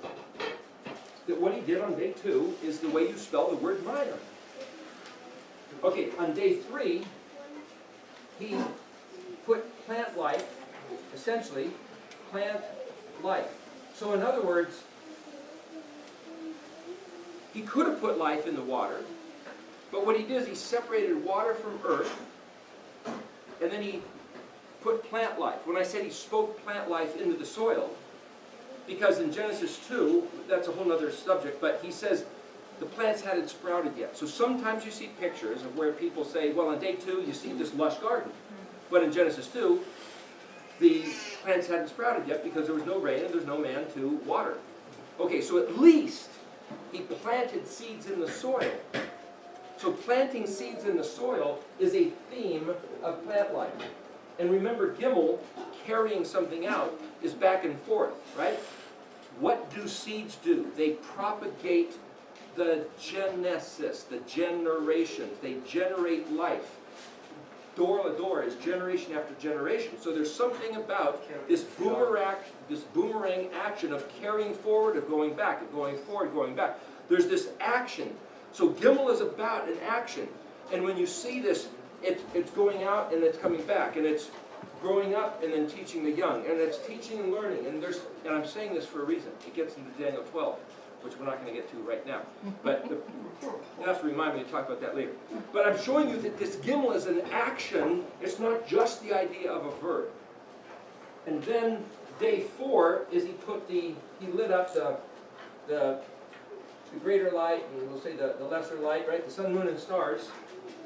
That what he did on day two is the way you spell the word mayim. Okay, on day three, he put plant life, essentially, plant life. So in other words, He could have put life in the water, but what he did is he separated water from earth, and then he put plant life. When I said he spoke plant life into the soil, because in Genesis 2, that's a whole other subject, but he says the plants hadn't sprouted yet. So sometimes you see pictures of where people say, well, on day 2 you see this lush garden. But in Genesis 2, the plants hadn't sprouted yet because there was no rain and there's no man to water. Okay, so at least he planted seeds in the soil. So planting seeds in the soil is a theme of plant life. And remember, Gimel, carrying something out, is back and forth, right? What do seeds do? They propagate the genesis, the generations. They generate life. Door to door is generation after generation. So there's something about this boomerang action of carrying forward, of going back, of going forward, going back. There's this action. So Gimel is about an action. And when you see this, it's going out and it's coming back. And it's growing up and then teaching the young. And it's teaching and learning. And I'm saying this for a reason. It gets into Daniel 12, which we're not going to get to right now. But you'll have to remind me to talk about that later. But I'm showing you that this Gimel is an action. It's not just the idea of a verb. And then day 4 is he lit up the greater light, and we'll say the lesser light, right? The sun, moon, and stars.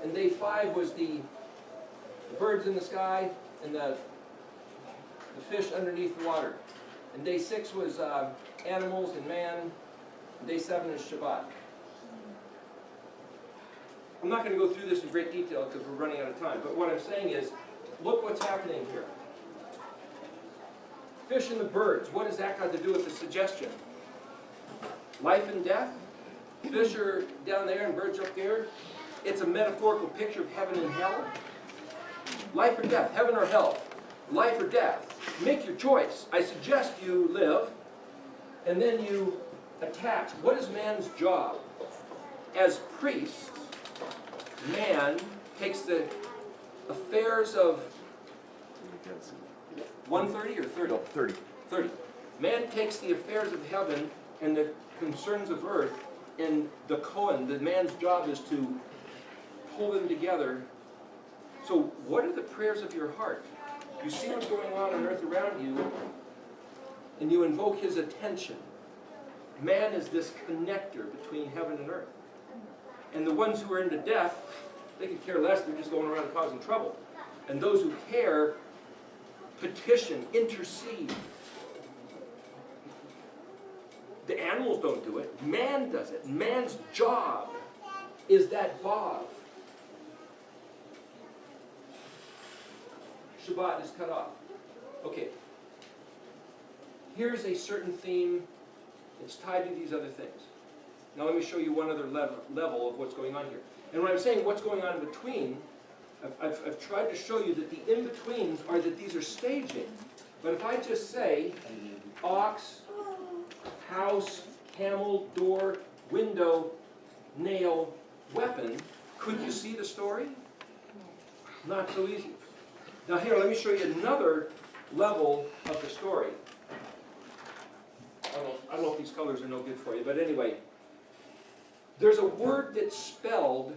And day 5 was the birds in the sky and the fish underneath the water. And day 6 was animals and man. And day 7 is Shabbat. I'm not going to go through this in great detail because we're running out of time. But what I'm saying is, look what's happening here. Fish and the birds, what does that got to do with the suggestion? Life and death? Fish are down there and birds up there. It's a metaphorical picture of heaven and hell. Life or death, heaven or hell, life or death. Make your choice. I suggest you live, and then you attach. What is man's job? As priests, man takes the affairs of 130 or 30? No, 30. 30. Man takes the affairs of heaven and the concerns of earth, and the Kohen, the man's job is to pull them together. So what are the prayers of your heart? You see what's going on earth around you, and you invoke his attention. Man is this connector between heaven and earth. And the ones who are into death, they could care less, they're just going around causing trouble. And those who care petition, intercede. The animals don't do it. Man does it. Man's job is that vav. Shabbat is cut off. Okay. Here's a certain theme. It's tied to these other things. Now let me show you one other level of what's going on here. And when I'm saying what's going on in between, I've tried to show you that the in-betweens are that these are staging. But if I just say ox, house, camel, door, window, nail, weapon, could you see the story? Not so easy. Now here, let me show you another level of the story. I don't know if these colors are no good for you, but anyway. There's a word that's spelled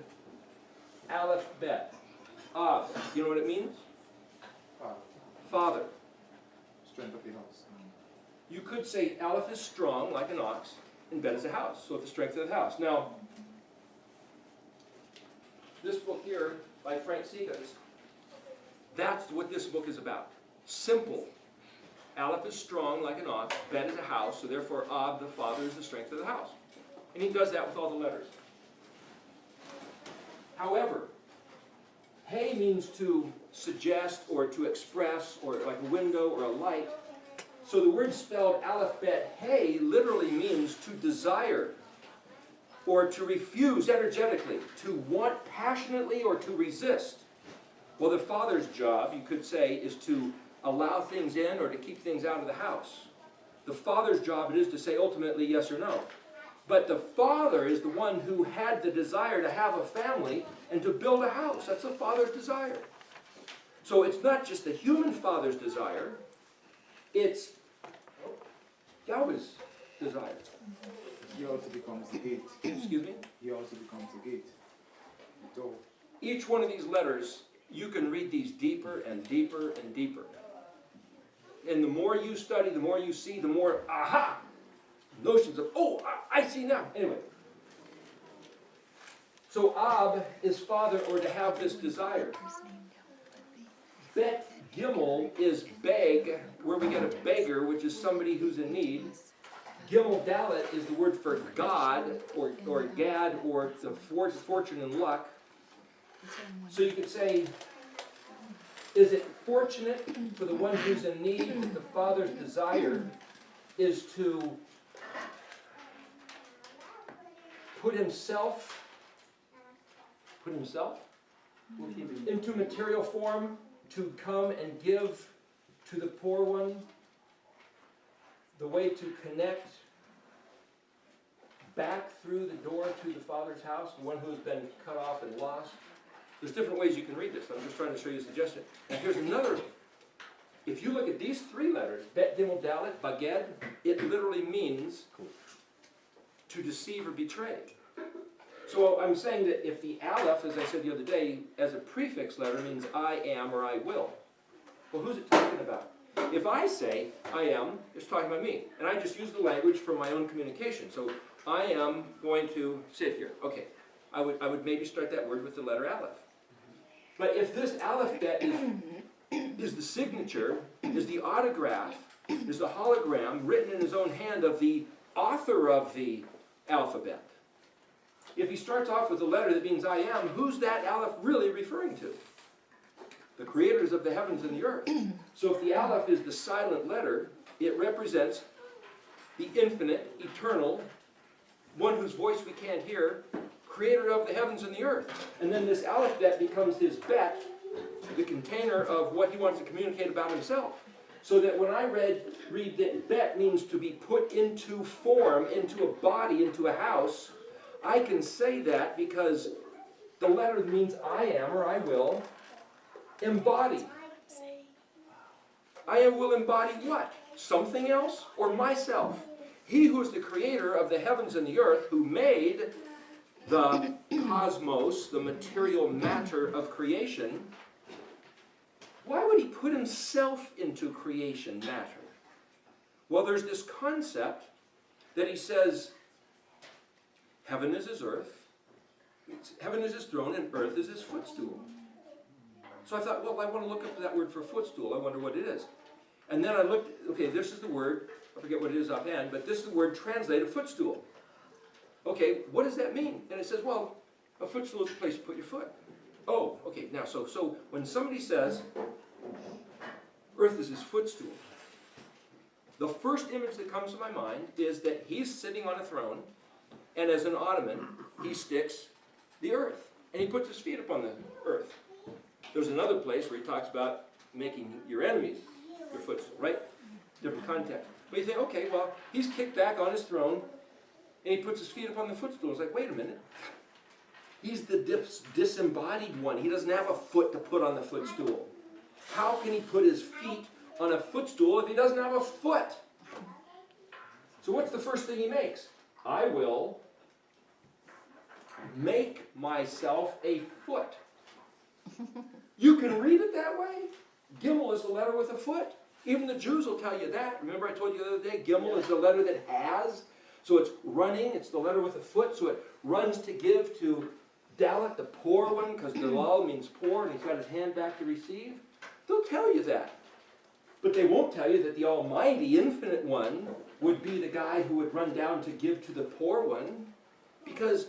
Aleph Bet. Ab. You know what it means? Father. Strength of the house. You could say Aleph is strong, like an ox, and Bet is a house, so the strength of the house. Now, this book here, by Frank Seegans, that's what this book is about. Simple. Aleph is strong, like an ox, Bet is a house, so therefore Ab, the father, is the strength of the house. And he does that with all the letters. However, Hey means to suggest or to express, or like a window or a light. So the word spelled Aleph Bet Hey literally means to desire or to refuse energetically, to want passionately or to resist. Well, the father's job, you could say, is to allow things in or to keep things out of the house. The father's job it is to say ultimately yes or no. But the father is the one who had the desire to have a family and to build a house. That's the father's desire. So it's not just the human father's desire, it's Yahweh's desire. He also becomes the gate. Excuse me? He also becomes the gate. The door. Each one of these letters, you can read these deeper and deeper and deeper. And the more you study, the more you see, the more, aha, notions of, oh, I see now. Anyway. So Ab is father, or to have this desire. Bet Gimel is beg, where we get a beggar, which is somebody who's in need. Gimel Dalet is the word for God, or Gad, or the fortune and luck. So you could say, is it fortunate for the one who's in need that the father's desire is to put himself into material form to come and give to the poor one, the way to connect back through the door to the Father's house, the one who's been cut off and lost. There's different ways you can read this. I'm just trying to show you a suggestion. Now here's another. If you look at these three letters, Bet, Gimel, Dalet, Baged, it literally means to deceive or betray. So I'm saying that if the Aleph, as I said the other day, as a prefix letter means I am or I will. Well, who's it talking about? If I say I am, it's talking about me. And I just use the language for my own communication. So I am going to sit here. Okay. I would maybe start that word with the letter Aleph. But if this Aleph bet is the signature, is the autograph, is the hologram written in his own hand of the author of the alphabet. If he starts off with a letter that means I am, who's that Aleph really referring to? The creators of the heavens and the earth. So if the Aleph is the silent letter, it represents the infinite, eternal, one whose voice we can't hear, creator of the heavens and the earth. And then this Aleph bet becomes his bet, the container of what he wants to communicate about himself. So that when I read that bet means to be put into form, into a body, into a house, I can say that because the letter means I am or I will embody. I am will embody what? Something else or myself? He who is the creator of the heavens and the earth, who made the cosmos, the material matter of creation, why would he put himself into creation matter? Well, there's this concept that he says, heaven is his earth, heaven is his throne, and earth is his footstool. So I thought, well, I want to look up that word for footstool. I wonder what it is. And then I looked, okay, this is the word, I forget what it is offhand, but this is the word translated footstool. Okay, what does that mean? And it says, well, a footstool is a place to put your foot. Oh, okay, now, so when somebody says, earth is his footstool, the first image that comes to my mind is that he's sitting on a throne, and as an ottoman, he sticks the earth, and he puts his feet upon the earth. There's another place where he talks about making your enemies your footstool, right? Different context. But you think, okay, well, he's kicked back on his throne, and he puts his feet upon the footstool. It's like, wait a minute. He's the disembodied one. He doesn't have a foot to put on the footstool. How can he put his feet on a footstool if he doesn't have a foot? So what's the first thing he makes? I will make myself a foot. You can read it that way. Gimel is the letter with a foot. Even the Jews will tell you that. Remember I told you the other day, Gimel is the letter that has. So it's running, it's the letter with a foot, so it runs to give to Dalet, the poor one, because Dalal means poor, and he's got his hand back to receive. They'll tell you that. But they won't tell you that the Almighty, Infinite One, would be the guy who would run down to give to the poor one, because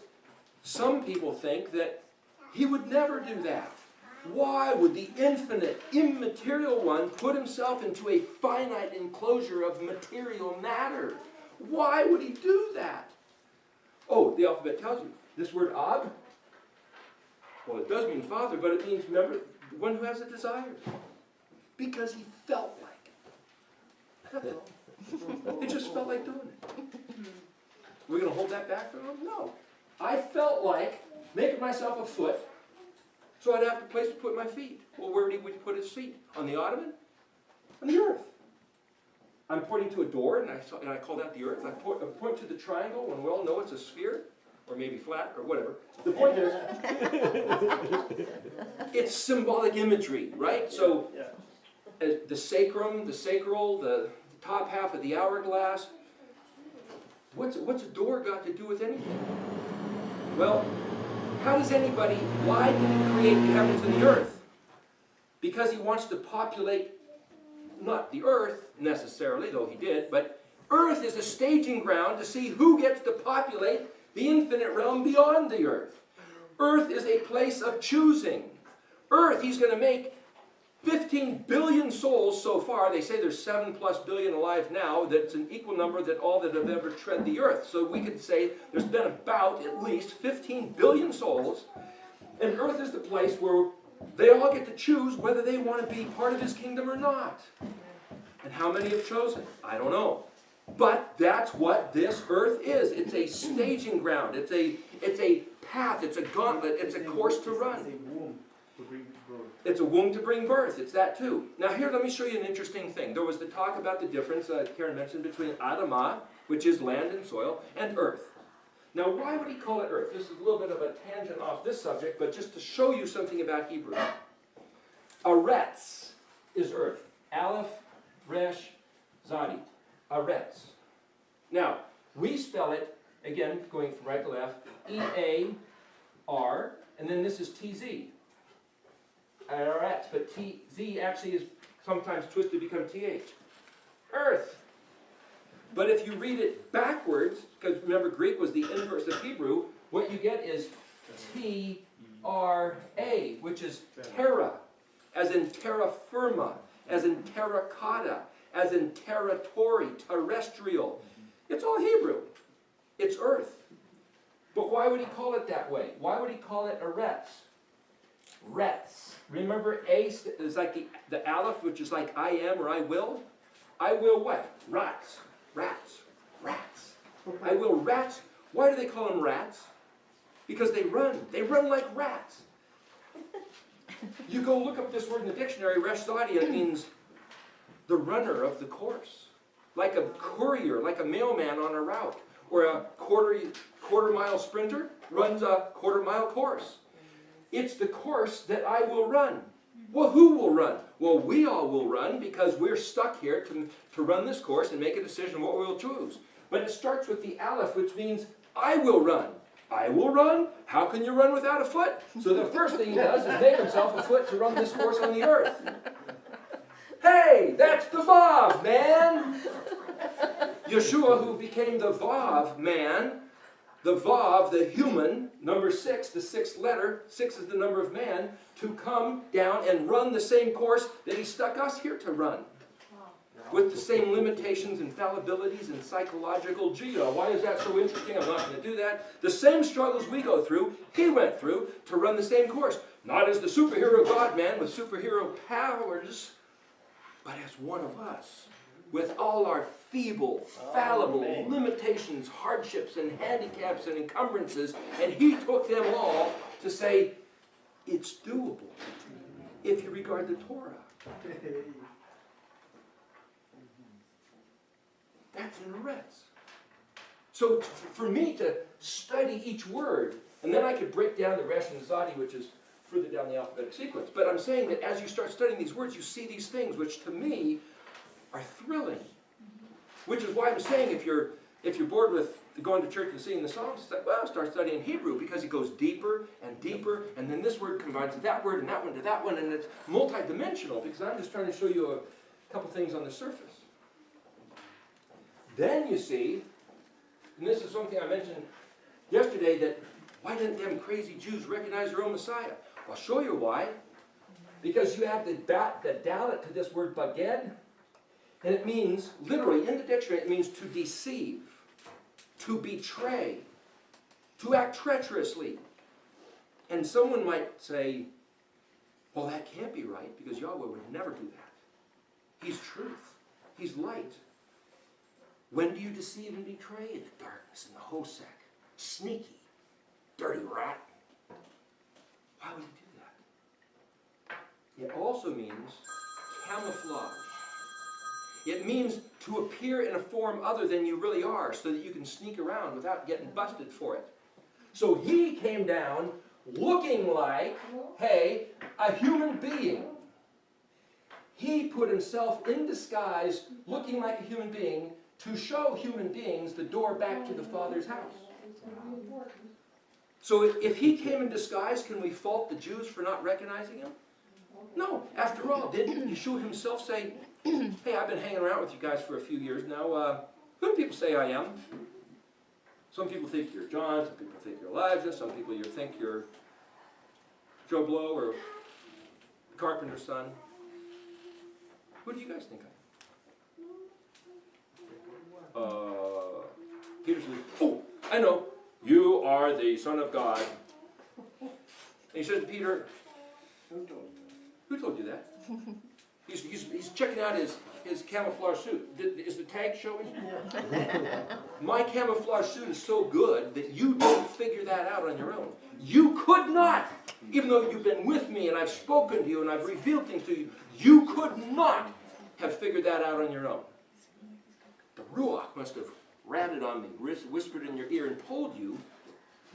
some people think that he would never do that. Why would the infinite, immaterial one put himself into a finite enclosure of material matter? Why would he do that? Oh, the alphabet tells you. This word Ab, well, it does mean father, but it means, remember, the one who has a desire. Because he felt like it. That's all. It just felt like doing it. We're going to hold that back from him? No. I felt like making myself a foot, so I'd have a place to put my feet. Well, where would he put his feet? On the ottoman? On the earth. I'm pointing to a door, and I call that the earth. I point to the triangle, when we all know it's a sphere, or maybe flat, or whatever. The point is, it's symbolic imagery, right? So, the sacrum, the sacral, the top half of the hourglass. What's a door got to do with anything? Well, why did he create the heavens and the earth? Because he wants to populate, not the earth necessarily, though he did, but earth is a staging ground to see who gets to populate the infinite realm beyond the earth. Earth is a place of choosing. Earth, he's going to make 15 billion souls so far. They say there's 7+ billion alive now. That's an equal number that all that have ever tread the earth. So we could say there's been about at least 15 billion souls. And earth is the place where they all get to choose whether they want to be part of his kingdom or not. And how many have chosen? I don't know. But that's what this earth is. It's a staging ground. It's a path. It's a gauntlet. It's a course to run. It's a womb to bring birth. It's that too. Now here, let me show you an interesting thing. There was the talk about the difference, Karen mentioned, between Adamah, which is land and soil, and earth. Now why would he call it earth? This is a little bit of a tangent off this subject, but just to show you something about Hebrew. Aretz is earth. Aleph, Resh, Zadi. Aretz. Now, we spell it, again, going from right to left, E-A-R, and then this is T-Z. Aretz, but T-Z actually is sometimes twisted to become T-H. Earth. But if you read it backwards, because remember Greek was the inverse of Hebrew, what you get is T-R-A, which is terra, as in terra firma, as in terracotta, as in territory, terrestrial. It's all Hebrew. It's earth. But why would he call it that way? Why would he call it Aretz? Retz. Remember, A is like the aleph, which is like I am or I will. I will what? Rats. Rats. Rats. I will rats. Why do they call them rats? Because they run. They run like rats. You go look up this word in the dictionary, Resh Zadi, it means the runner of the course. Like a courier, like a mailman on a route. Or a quarter mile sprinter runs a quarter-mile course. It's the course that I will run. Well, who will run? Well, we all will run because we're stuck here to run this course and make a decision what we'll choose. But it starts with the aleph, which means I will run. I will run? How can you run without a foot? So the first thing he does is make himself a foot to run this course on the earth. Hey, that's the Vav, man! Yeshua, who became the Vav man, the Vav, the human, number 6, the 6th letter, 6 is the number of man, to come down and run the same course that he stuck us here to run. With the same limitations and fallibilities and psychological, why is that so interesting? I'm not going to do that. The same struggles we go through, he went through to run the same course. Not as the superhero God-man with superhero powers, but as one of us, with all our feeble, fallible limitations, hardships, and handicaps, and encumbrances, and he took them all to say, it's doable, if you regard the Torah. That's in Aretz. So for me to study each word, and then I could break down the Resh and Zadi, which is further down the alphabetic sequence. But I'm saying that as you start studying these words, you see these things, which to me are thrilling. Which is why I'm saying if you're bored with going to church and singing the songs, it's like, well, start studying Hebrew, because it goes deeper and deeper, and then this word combines with that word and that one to that one, and it's multidimensional, because I'm just trying to show you a couple things on the surface. Then you see, and this is something I mentioned yesterday, that why didn't them crazy Jews recognize their own Messiah? I'll show you why. Because you have the dalet to this word baged, and it means, literally in the dictionary, it means to deceive, to betray, to act treacherously. And someone might say, well, that can't be right, because Yahweh would never do that. He's truth. He's light. When do you deceive and betray? In the darkness, in the hosek. Sneaky. Dirty rat. Why would he do that? It also means camouflage. It means to appear in a form other than you really are so that you can sneak around without getting busted for it. So he came down looking like, hey, a human being. He put himself in disguise looking like a human being to show human beings the door back to the Father's house. So if he came in disguise, can we fault the Jews for not recognizing him? No. After all, didn't Yeshua himself say, hey, I've been hanging around with you guys for a few years now. Who do people say I am? Some people think you're John, some people think you're Elijah, some people think you're Joe Blow or the carpenter's son. Who do you guys think I am? Peter says, oh, I know. You are the Son of God. And he says to Peter, who told you that? He's checking out his camouflage suit. Is the tag showing? My camouflage suit is so good that you don't figure that out on your own. You could not, even though you've been with me and I've spoken to you and I've revealed things to you, you could not have figured that out on your own. The Ruach must have ratted on me, whispered in your ear and told you.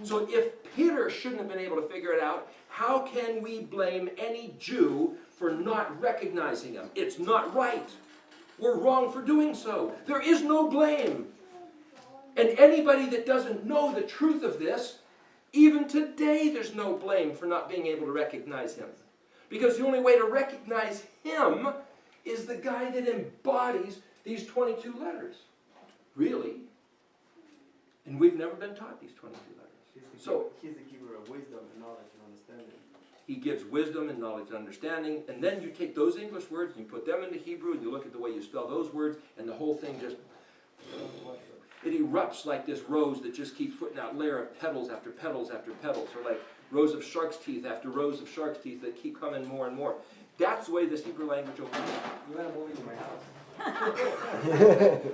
So if Peter shouldn't have been able to figure it out, how can we blame any Jew for not recognizing him? It's not right. We're wrong for doing so. There is no blame. And anybody that doesn't know the truth of this, even today there's no blame for not being able to recognize him. Because the only way to recognize him is the guy that embodies these 22 letters. Really? And we've never been taught these 22 letters. He's the giver of wisdom and knowledge and understanding. He gives wisdom and knowledge and understanding, and then you take those English words and you put them into Hebrew and you look at the way you spell those words, and the whole thing just, it erupts like this rose that just keeps putting out layer of petals after petals after petals, or like rows of shark's teeth after rows of shark's teeth that keep coming more and more. That's the way this Hebrew language opens up. You want to move into my house?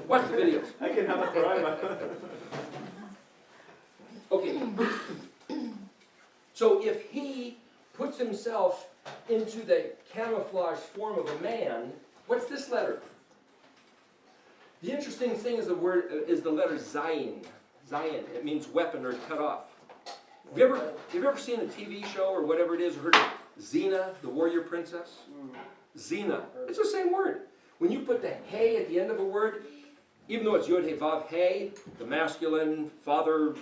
Watch the videos. I can have a private. Okay. So if he puts himself into the camouflage form of a man, what's this letter? The interesting thing is the letter Zayin. Zayin. It means weapon or cut off. Have you ever seen a TV show or whatever it is, or heard of Xena, the warrior princess? Xena. It's the same word. When you put the hey at the end of a word, even though it's yod hey vav hey, the masculine, father,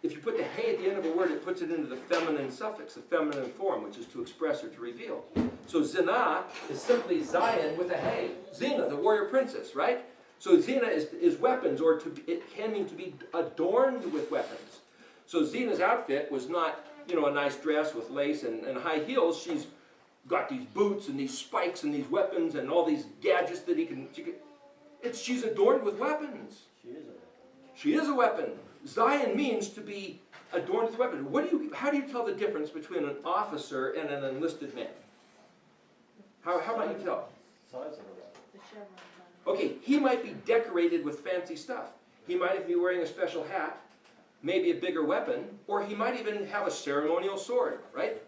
if you put the hey at the end of a word, it puts it into the feminine suffix, the feminine form, which is to express or to reveal. So Zina is simply Zion with a hey. Xena, the warrior princess, right? So Xena is weapons, or it can mean to be adorned with weapons. So Xena's outfit was not, a nice dress with lace and high heels. She's got these boots and these spikes and these weapons and all these gadgets that she's adorned with weapons. She is a weapon. Zion means to be adorned with weapons. How do you tell the difference between an officer and an enlisted man? How might you tell? Okay, he might be decorated with fancy stuff. He might be wearing a special hat, maybe a bigger weapon, or he might even have a ceremonial sword, right?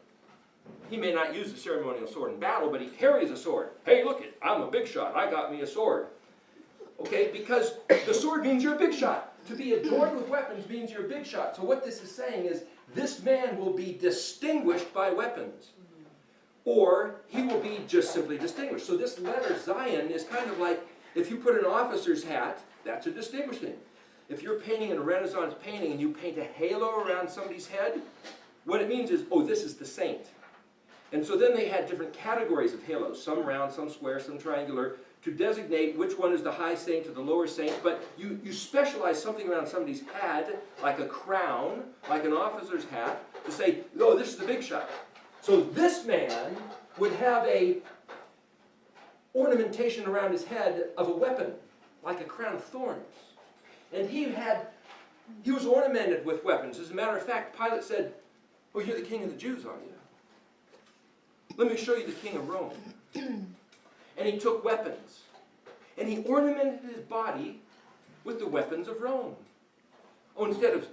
He may not use the ceremonial sword in battle, but he carries a sword. Hey, look it, I'm a big shot. I got me a sword. Okay, because the sword means you're a big shot. To be adorned with weapons means you're a big shot. So what this is saying is, this man will be distinguished by weapons. Or he will be just simply distinguished. So this letter, Zion, is kind of like, if you put an officer's hat, that's a distinguishing. If you're painting in a Renaissance painting and you paint a halo around somebody's head, what it means is, oh, this is the saint. And so then they had different categories of halos, some round, some square, some triangular, to designate which one is the high saint or the lower saint. But you specialize something around somebody's head, like a crown, like an officer's hat, to say, oh, this is the big shot. So this man would have a ornamentation around his head of a weapon, like a crown of thorns. And he was ornamented with weapons. As a matter of fact, Pilate said, oh, you're the king of the Jews, are you? Let me show you the king of Rome. And he took weapons. And he ornamented his body with the weapons of Rome. Oh, instead of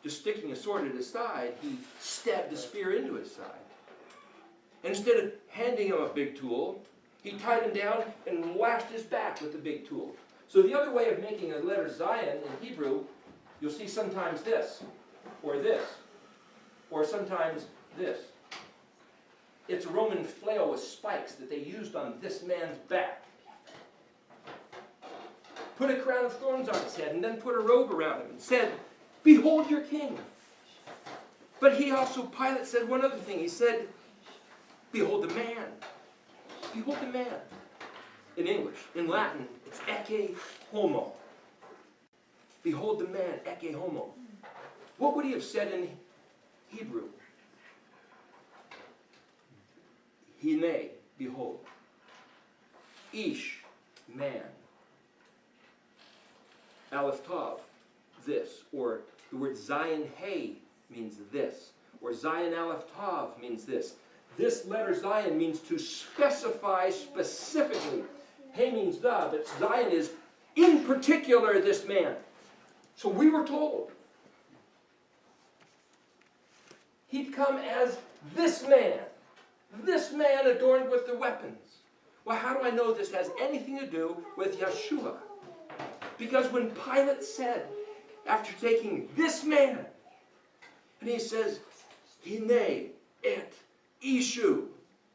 just sticking a sword at his side, he stabbed a spear into his side. And instead of handing him a big tool, He tied him down and lashed his back with the big tool. So the other way of making a letter Zion in Hebrew, you'll see sometimes this, or sometimes this. It's a Roman flail with spikes that they used on this man's back. Put a crown of thorns on his head and then put a robe around him and said, "Behold your king." But he also, Pilate said one other thing. He said, "Behold the man." Behold the man. In English. In Latin, it's ecce homo. Behold the man, ecce homo. What would he have said in Hebrew? Hine, behold. Ish, man. Aleph Tav, this. Or the word Zion Hey means this. Or Zion Aleph Tav means this. This letter Zion means to specify specifically. Hey means the, but Zion is in particular this man. So we were told he'd come as this man adorned with the weapons. Well, how do I know this has anything to do with Yeshua? Because when Pilate said, after taking this man, and he says, Hine et Ishu.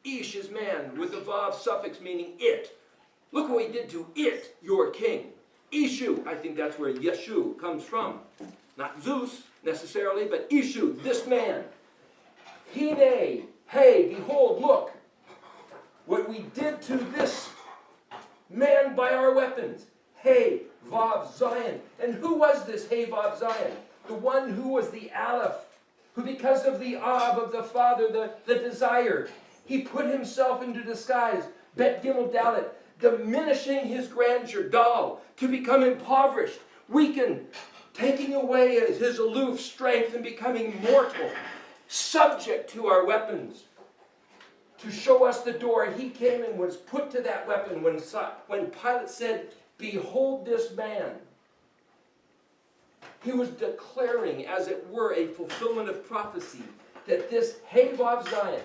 Ish is man, with the vav suffix meaning it. Look what he did to it, your king. Ishu, I think that's where Yeshu comes from. Not Zeus, necessarily, but Ishu, this man. Hine, hey, behold, look. What we did to this man by our weapons. Hey, Vav Zion. And who was this Hey, Vav Zion? The one who was the Aleph, who because of the Ab of the Father, the desire, he put himself into disguise, Bet Gimel Dalet, diminishing his grandeur, Dal, to become impoverished, weakened, taking away his aloof strength and becoming mortal, subject to our weapons. To show us the door, he came and was put to that weapon when Pilate said, "Behold this man." He was declaring, as it were, a fulfillment of prophecy, that this Hey Vav Zion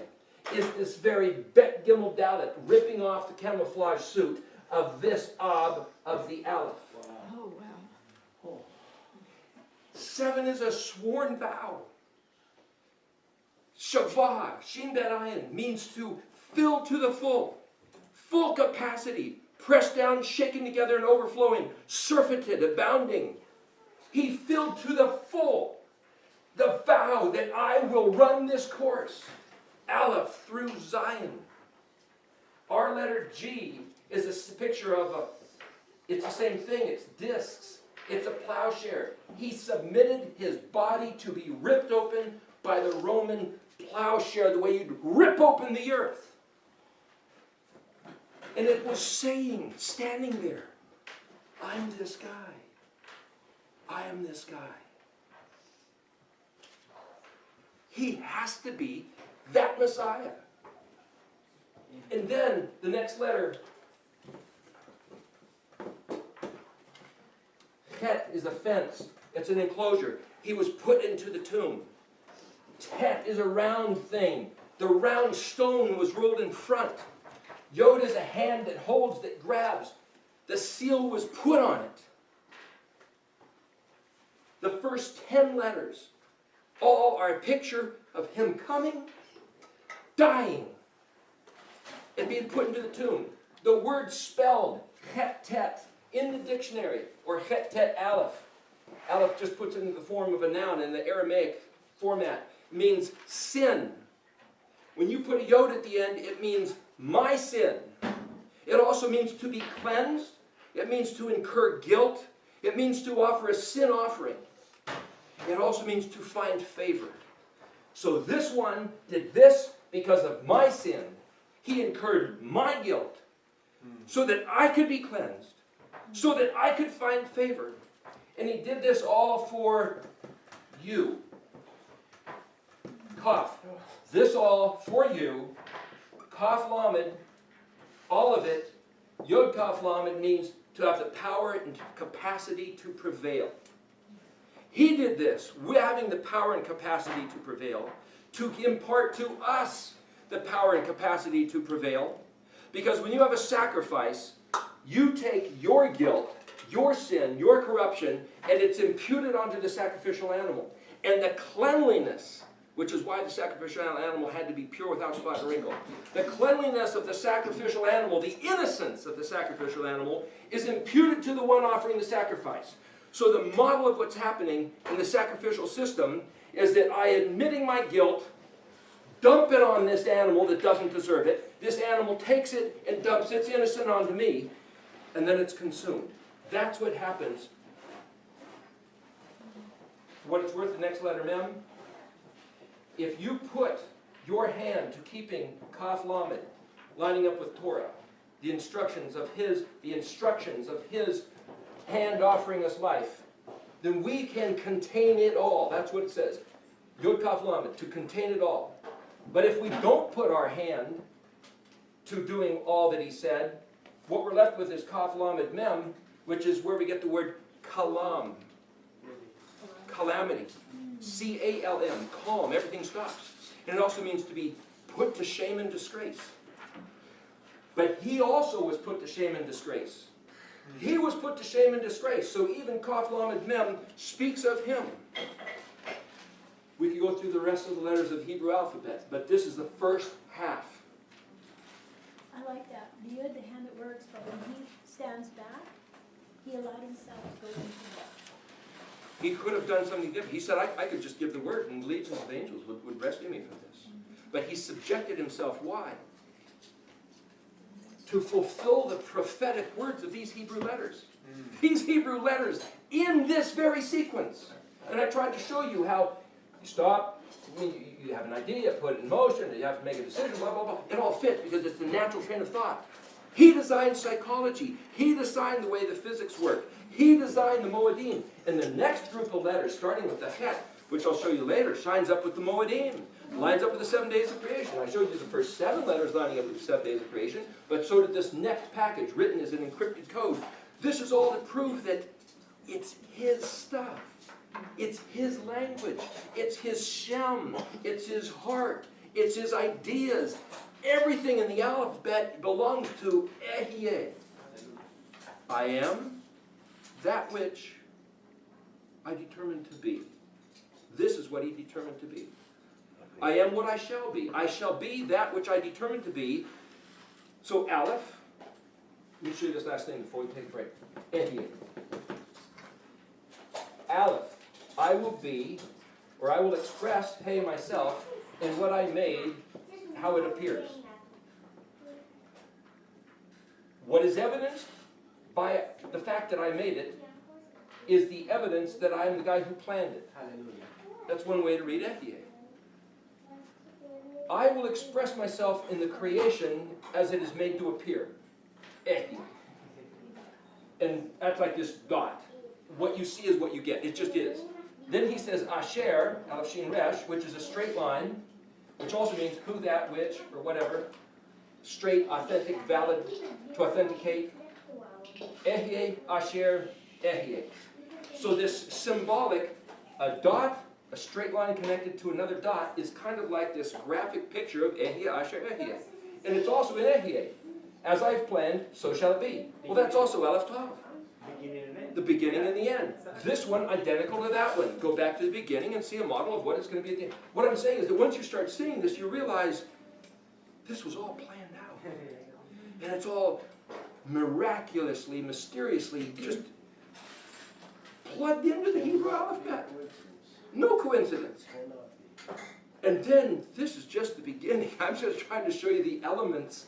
is this very Bet Gimel Dalet, ripping off the camouflage suit of this Ab of the Aleph. Oh, wow. 7 is a sworn vow. Shavah, Shin Bet Ayin, means to fill to the full. Full capacity, pressed down, shaken together, and overflowing, surfeited, abounding. He filled to the full the vow that I will run this course, Aleph through Zion. Our letter G is a picture of it's the same thing, it's discs, it's a plowshare. He submitted his body to be ripped open by the Roman plowshare, the way you'd rip open the earth. And it was saying, standing there, I'm this guy. I am this guy. He has to be that Messiah. And then the next letter, Het is a fence. It's an enclosure. He was put into the tomb. Tet is a round thing. The round stone was rolled in front. Yod is a hand that holds, that grabs. The seal was put on it. The first 10 letters all are a picture of him coming, dying, and being put into the tomb. The word spelled Het Tet in the dictionary, or Het Tet Aleph. Aleph just puts it into the form of a noun in the Aramaic format. It means sin. When you put a yod at the end, it means my sin. It also means to be cleansed. It means to incur guilt. It means to offer a sin offering. It also means to find favor. So this one did this because of my sin. He incurred my guilt so that I could be cleansed, so that I could find favor. And he did this all for you. Kaf. This all for you. Kaf Lamed, all of it. Yod Kaf Lamed means to have the power and capacity to prevail. He did this, we're having the power and capacity to prevail, to impart to us the power and capacity to prevail, Because when you have a sacrifice, you take your guilt, your sin, your corruption, and it's imputed onto the sacrificial animal. And the cleanliness, which is why the sacrificial animal had to be pure without spot or wrinkle. The cleanliness of the sacrificial animal, the innocence of the sacrificial animal, is imputed to the one offering the sacrifice. So the model of what's happening in the sacrificial system is that I, admitting my guilt, dump it on this animal that doesn't deserve it. This animal takes it and dumps its innocent onto me, and then it's consumed. That's what happens. For what it's worth, the next letter, Mem. If you put your hand to keeping Kaf Lamed, lining up with Torah, the instructions of his hand offering us life, then we can contain it all. That's what it says. Yod Kaf Lamed, to contain it all. But if we don't put our hand to doing all that he said, what we're left with is Kaf Lamed Mem, which is where we get the word kalam. Calamity. C-A-L-M. Calm. Everything stops. And it also means to be put to shame and disgrace. But he also was put to shame and disgrace. He was put to shame and disgrace. So even Kaf Lamed Mem speaks of him. We could go through the rest of the letters of the Hebrew alphabet, but this is the first half. I like that. The Yud, the hand that works, but when he stands back, he allowed himself to go into that. He could have done something different. He said, I could just give the word and legions of angels would rescue me from this. But he subjected himself. Why? To fulfill the prophetic words of these Hebrew letters. These Hebrew letters in this very sequence. And I tried to show you how you stop, you have an idea, put it in motion, you have to make a decision, blah, blah, blah. It all fits because it's the natural train of thought. He designed psychology. He designed the way the physics work. He designed the Moedim. And the next group of letters, starting with the Het, which I'll show you later, shines up with the Moedim. Lines up with the 7 days of creation. I showed you the first 7 letters lining up with the 7 days of creation, but so did this next package, written as an encrypted code. This is all to prove that it's his stuff. It's his language. It's his Shem. It's his heart. It's his ideas. Everything in the alphabet belongs to Ehyeh. I am that which I determined to be. This is what he determined to be. I am what I shall be. I shall be that which I determined to be. So Aleph, let me show you this last thing before we take a break. Ehyeh. Aleph, I will be, or I will express, hey, myself, in what I made, how it appears. What is evidenced by the fact that I made it is the evidence that I'm the guy who planned it. Hallelujah. That's one way to read Ehyeh. I will express myself in the creation as it is made to appear. Ehyeh. And that's like this dot. What you see is what you get. It just is. Then he says Asher, Aleph Shin Resh, which is a straight line, which also means who, that, which, or whatever. Straight, authentic, valid, to authenticate. Ehyeh, Asher, Ehyeh. So this symbolic, a dot, a straight line connected to another dot, is kind of like this graphic picture of Ehyeh, Asher, Ehyeh. And it's also in Ehyeh. As I've planned, so shall it be. Well, that's also Aleph Tav. Beginning and end. The beginning and the end. This one identical to that one. Go back to the beginning and see a model of what it's going to be at the end. What I'm saying is that once you start seeing this, you realize this was all planned out. And it's all miraculously, mysteriously just plugged into the Hebrew alphabet. No coincidence. And then, this is just the beginning. I'm just trying to show you the elements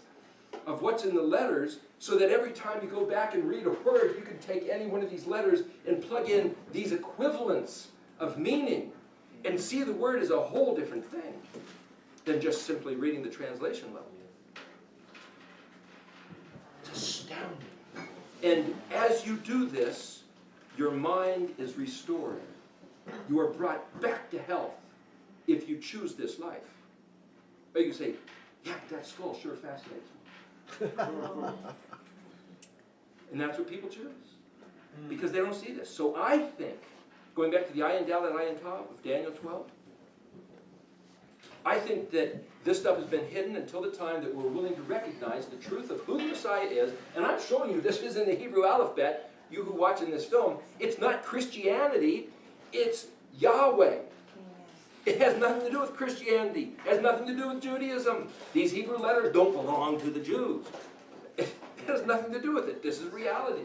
of what's in the letters, so that every time you go back and read a word, you can take any one of these letters and plug in these equivalents of meaning and see the word as a whole different thing than just simply reading the translation level. It's astounding. And as you do this, your mind is restored. You are brought back to health if you choose this life. Or you can say, yeah, but that skull sure fascinates me. And that's what people choose. Because they don't see this. So I think, going back to the Ayin Dalet, Ayin Tav of Daniel 12, I think that this stuff has been hidden until the time that we're willing to recognize the truth of who the Messiah is. And I'm showing you this is in the Hebrew alphabet, you who watch in this film. It's not Christianity, it's Yahweh. It has nothing to do with Christianity. It has nothing to do with Judaism. These Hebrew letters don't belong to the Jews. It has nothing to do with it. This is reality.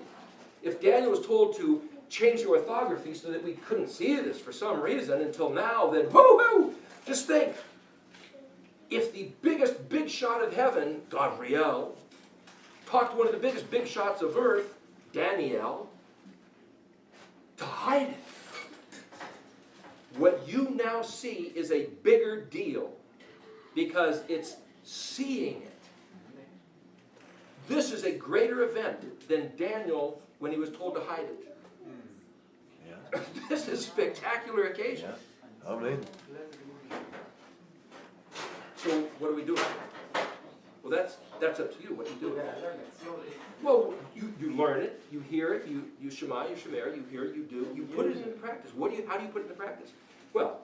If Daniel was told to change the orthography so that we couldn't see this for some reason until now, then whoo-hoo! Just think. If the biggest big shot of heaven, Gabriel, talked to one of the biggest big shots of earth, Daniel, to hide it. What you now see is a bigger deal because it's seeing it. This is a greater event than Daniel when he was told to hide it. Yeah. This is a spectacular occasion. Yeah. Amen. So what do we do? Well, that's up to you. What do you do? Yeah, I learned it slowly. Well, you learn it, you hear it, you shema, you shemer, you hear it, you do, you put it into practice. How do you put it into practice? Well,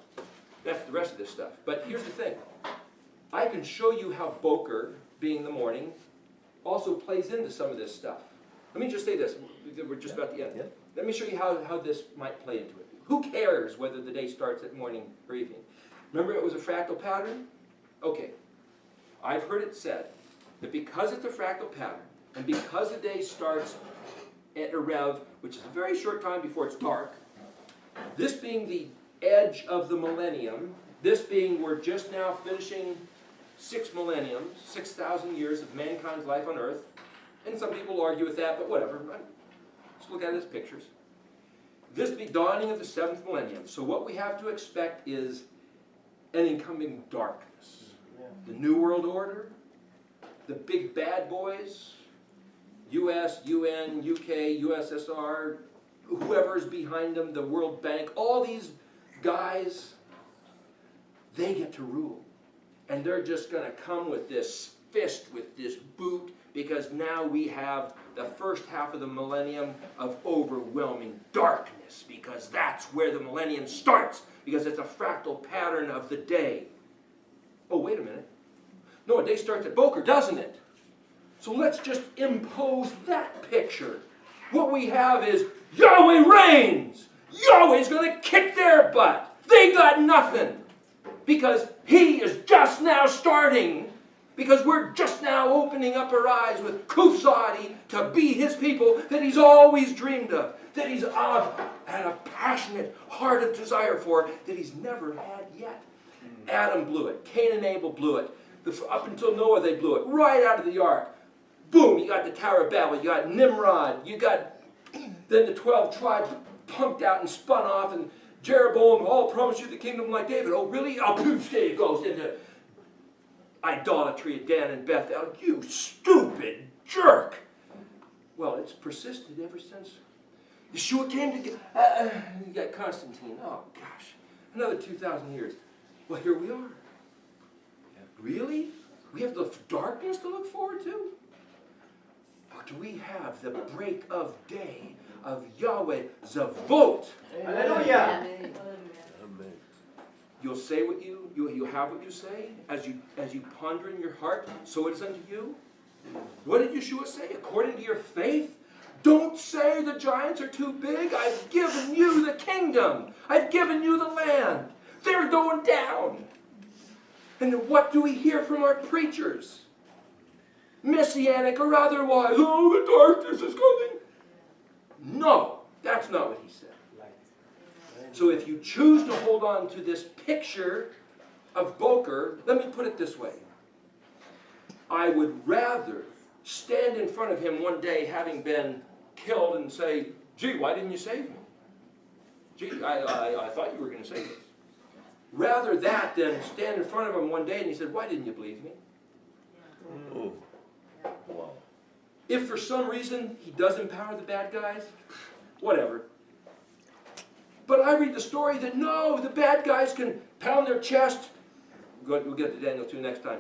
that's the rest of this stuff. But here's the thing. I can show you how Boker, being the morning, also plays into some of this stuff. Let me just say this. We're just about to end. Yeah. Let me show you how this might play into it. Who cares whether the day starts at morning or evening? Remember it was a fractal pattern? Okay. I've heard it said that because it's a fractal pattern, and because the day starts at a rev, which is a very short time before it's dark, this being the edge of the millennium, this being we're just now finishing 6 millenniums, 6,000 years of mankind's life on earth, and some people argue with that, but whatever. Let's look at it as pictures. This be dawning of the 7th millennium. So what we have to expect is an incoming darkness. The New World Order, the big bad boys, US, UN, UK, USSR, whoever's behind them, the World Bank, all these guys, they get to rule. And they're just going to come with this fist, with this boot, because now we have the first half of the millennium of overwhelming darkness, because that's where the millennium starts, because it's a fractal pattern of the day. Oh, wait a minute. No, a day starts at Boker, doesn't it? So let's just impose that picture. What we have is Yahweh reigns. Yahweh's going to kick their butt. They got nothing. Because he is just now starting. Because we're just now opening up our eyes with Kufzadi to be his people that he's always dreamed of. That he's had a passionate heart of desire for that he's never had yet. Adam blew it. Cain and Abel blew it. Up until Noah they blew it. Right out of the ark. Boom, you got the Tower of Babel. You got Nimrod. You got then the 12 tribes pumped out and spun off. And Jeroboam, all promised you the kingdom like David. Oh, really? Oh, poof, there it goes into idolatry at Dan and Bethel. You stupid jerk. Well, it's persisted ever since Yeshua came to get... you got Constantine. Oh, gosh. Another 2,000 years. Well, here we are. Really? We have the darkness to look forward to? Or do we have the break of day of Yahweh Zavot? Hallelujah. Amen. You'll say what you have what you say as you ponder in your heart, so it is unto you. What did Yeshua say? According to your faith? Don't say the giants are too big. I've given you the kingdom. I've given you the land. They're going down. And then what do we hear from our preachers? Messianic or otherwise. Oh, the darkness is coming. No, that's not what he said. So if you choose to hold on to this picture of Boker, let me put it this way. I would rather stand in front of him one day having been killed and say, gee, why didn't you save me? Gee, I thought you were going to save us. Rather that than stand in front of him one day and he said, why didn't you believe me? Oh. Wow. If for some reason he does empower the bad guys, whatever. But I read the story that no, the bad guys can pound their chest. We'll get to Daniel 2 next time.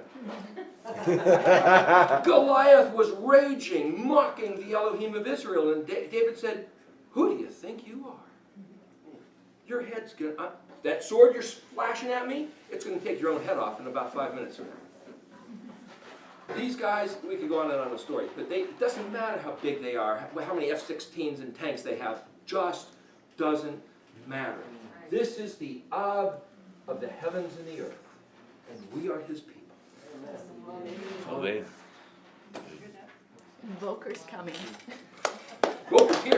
Goliath was raging, mocking the Elohim of Israel. And David said, who do you think you are? Your head's going to... that sword you're flashing at me, it's going to take your own head off in about 5 minutes from now. These guys, we could go on and on with stories, but it doesn't matter how big they are, how many F-16s and tanks they have, just doesn't matter. This is the Ab of the heavens and the earth, and we are his people. Amen. Invoker's coming. Go here.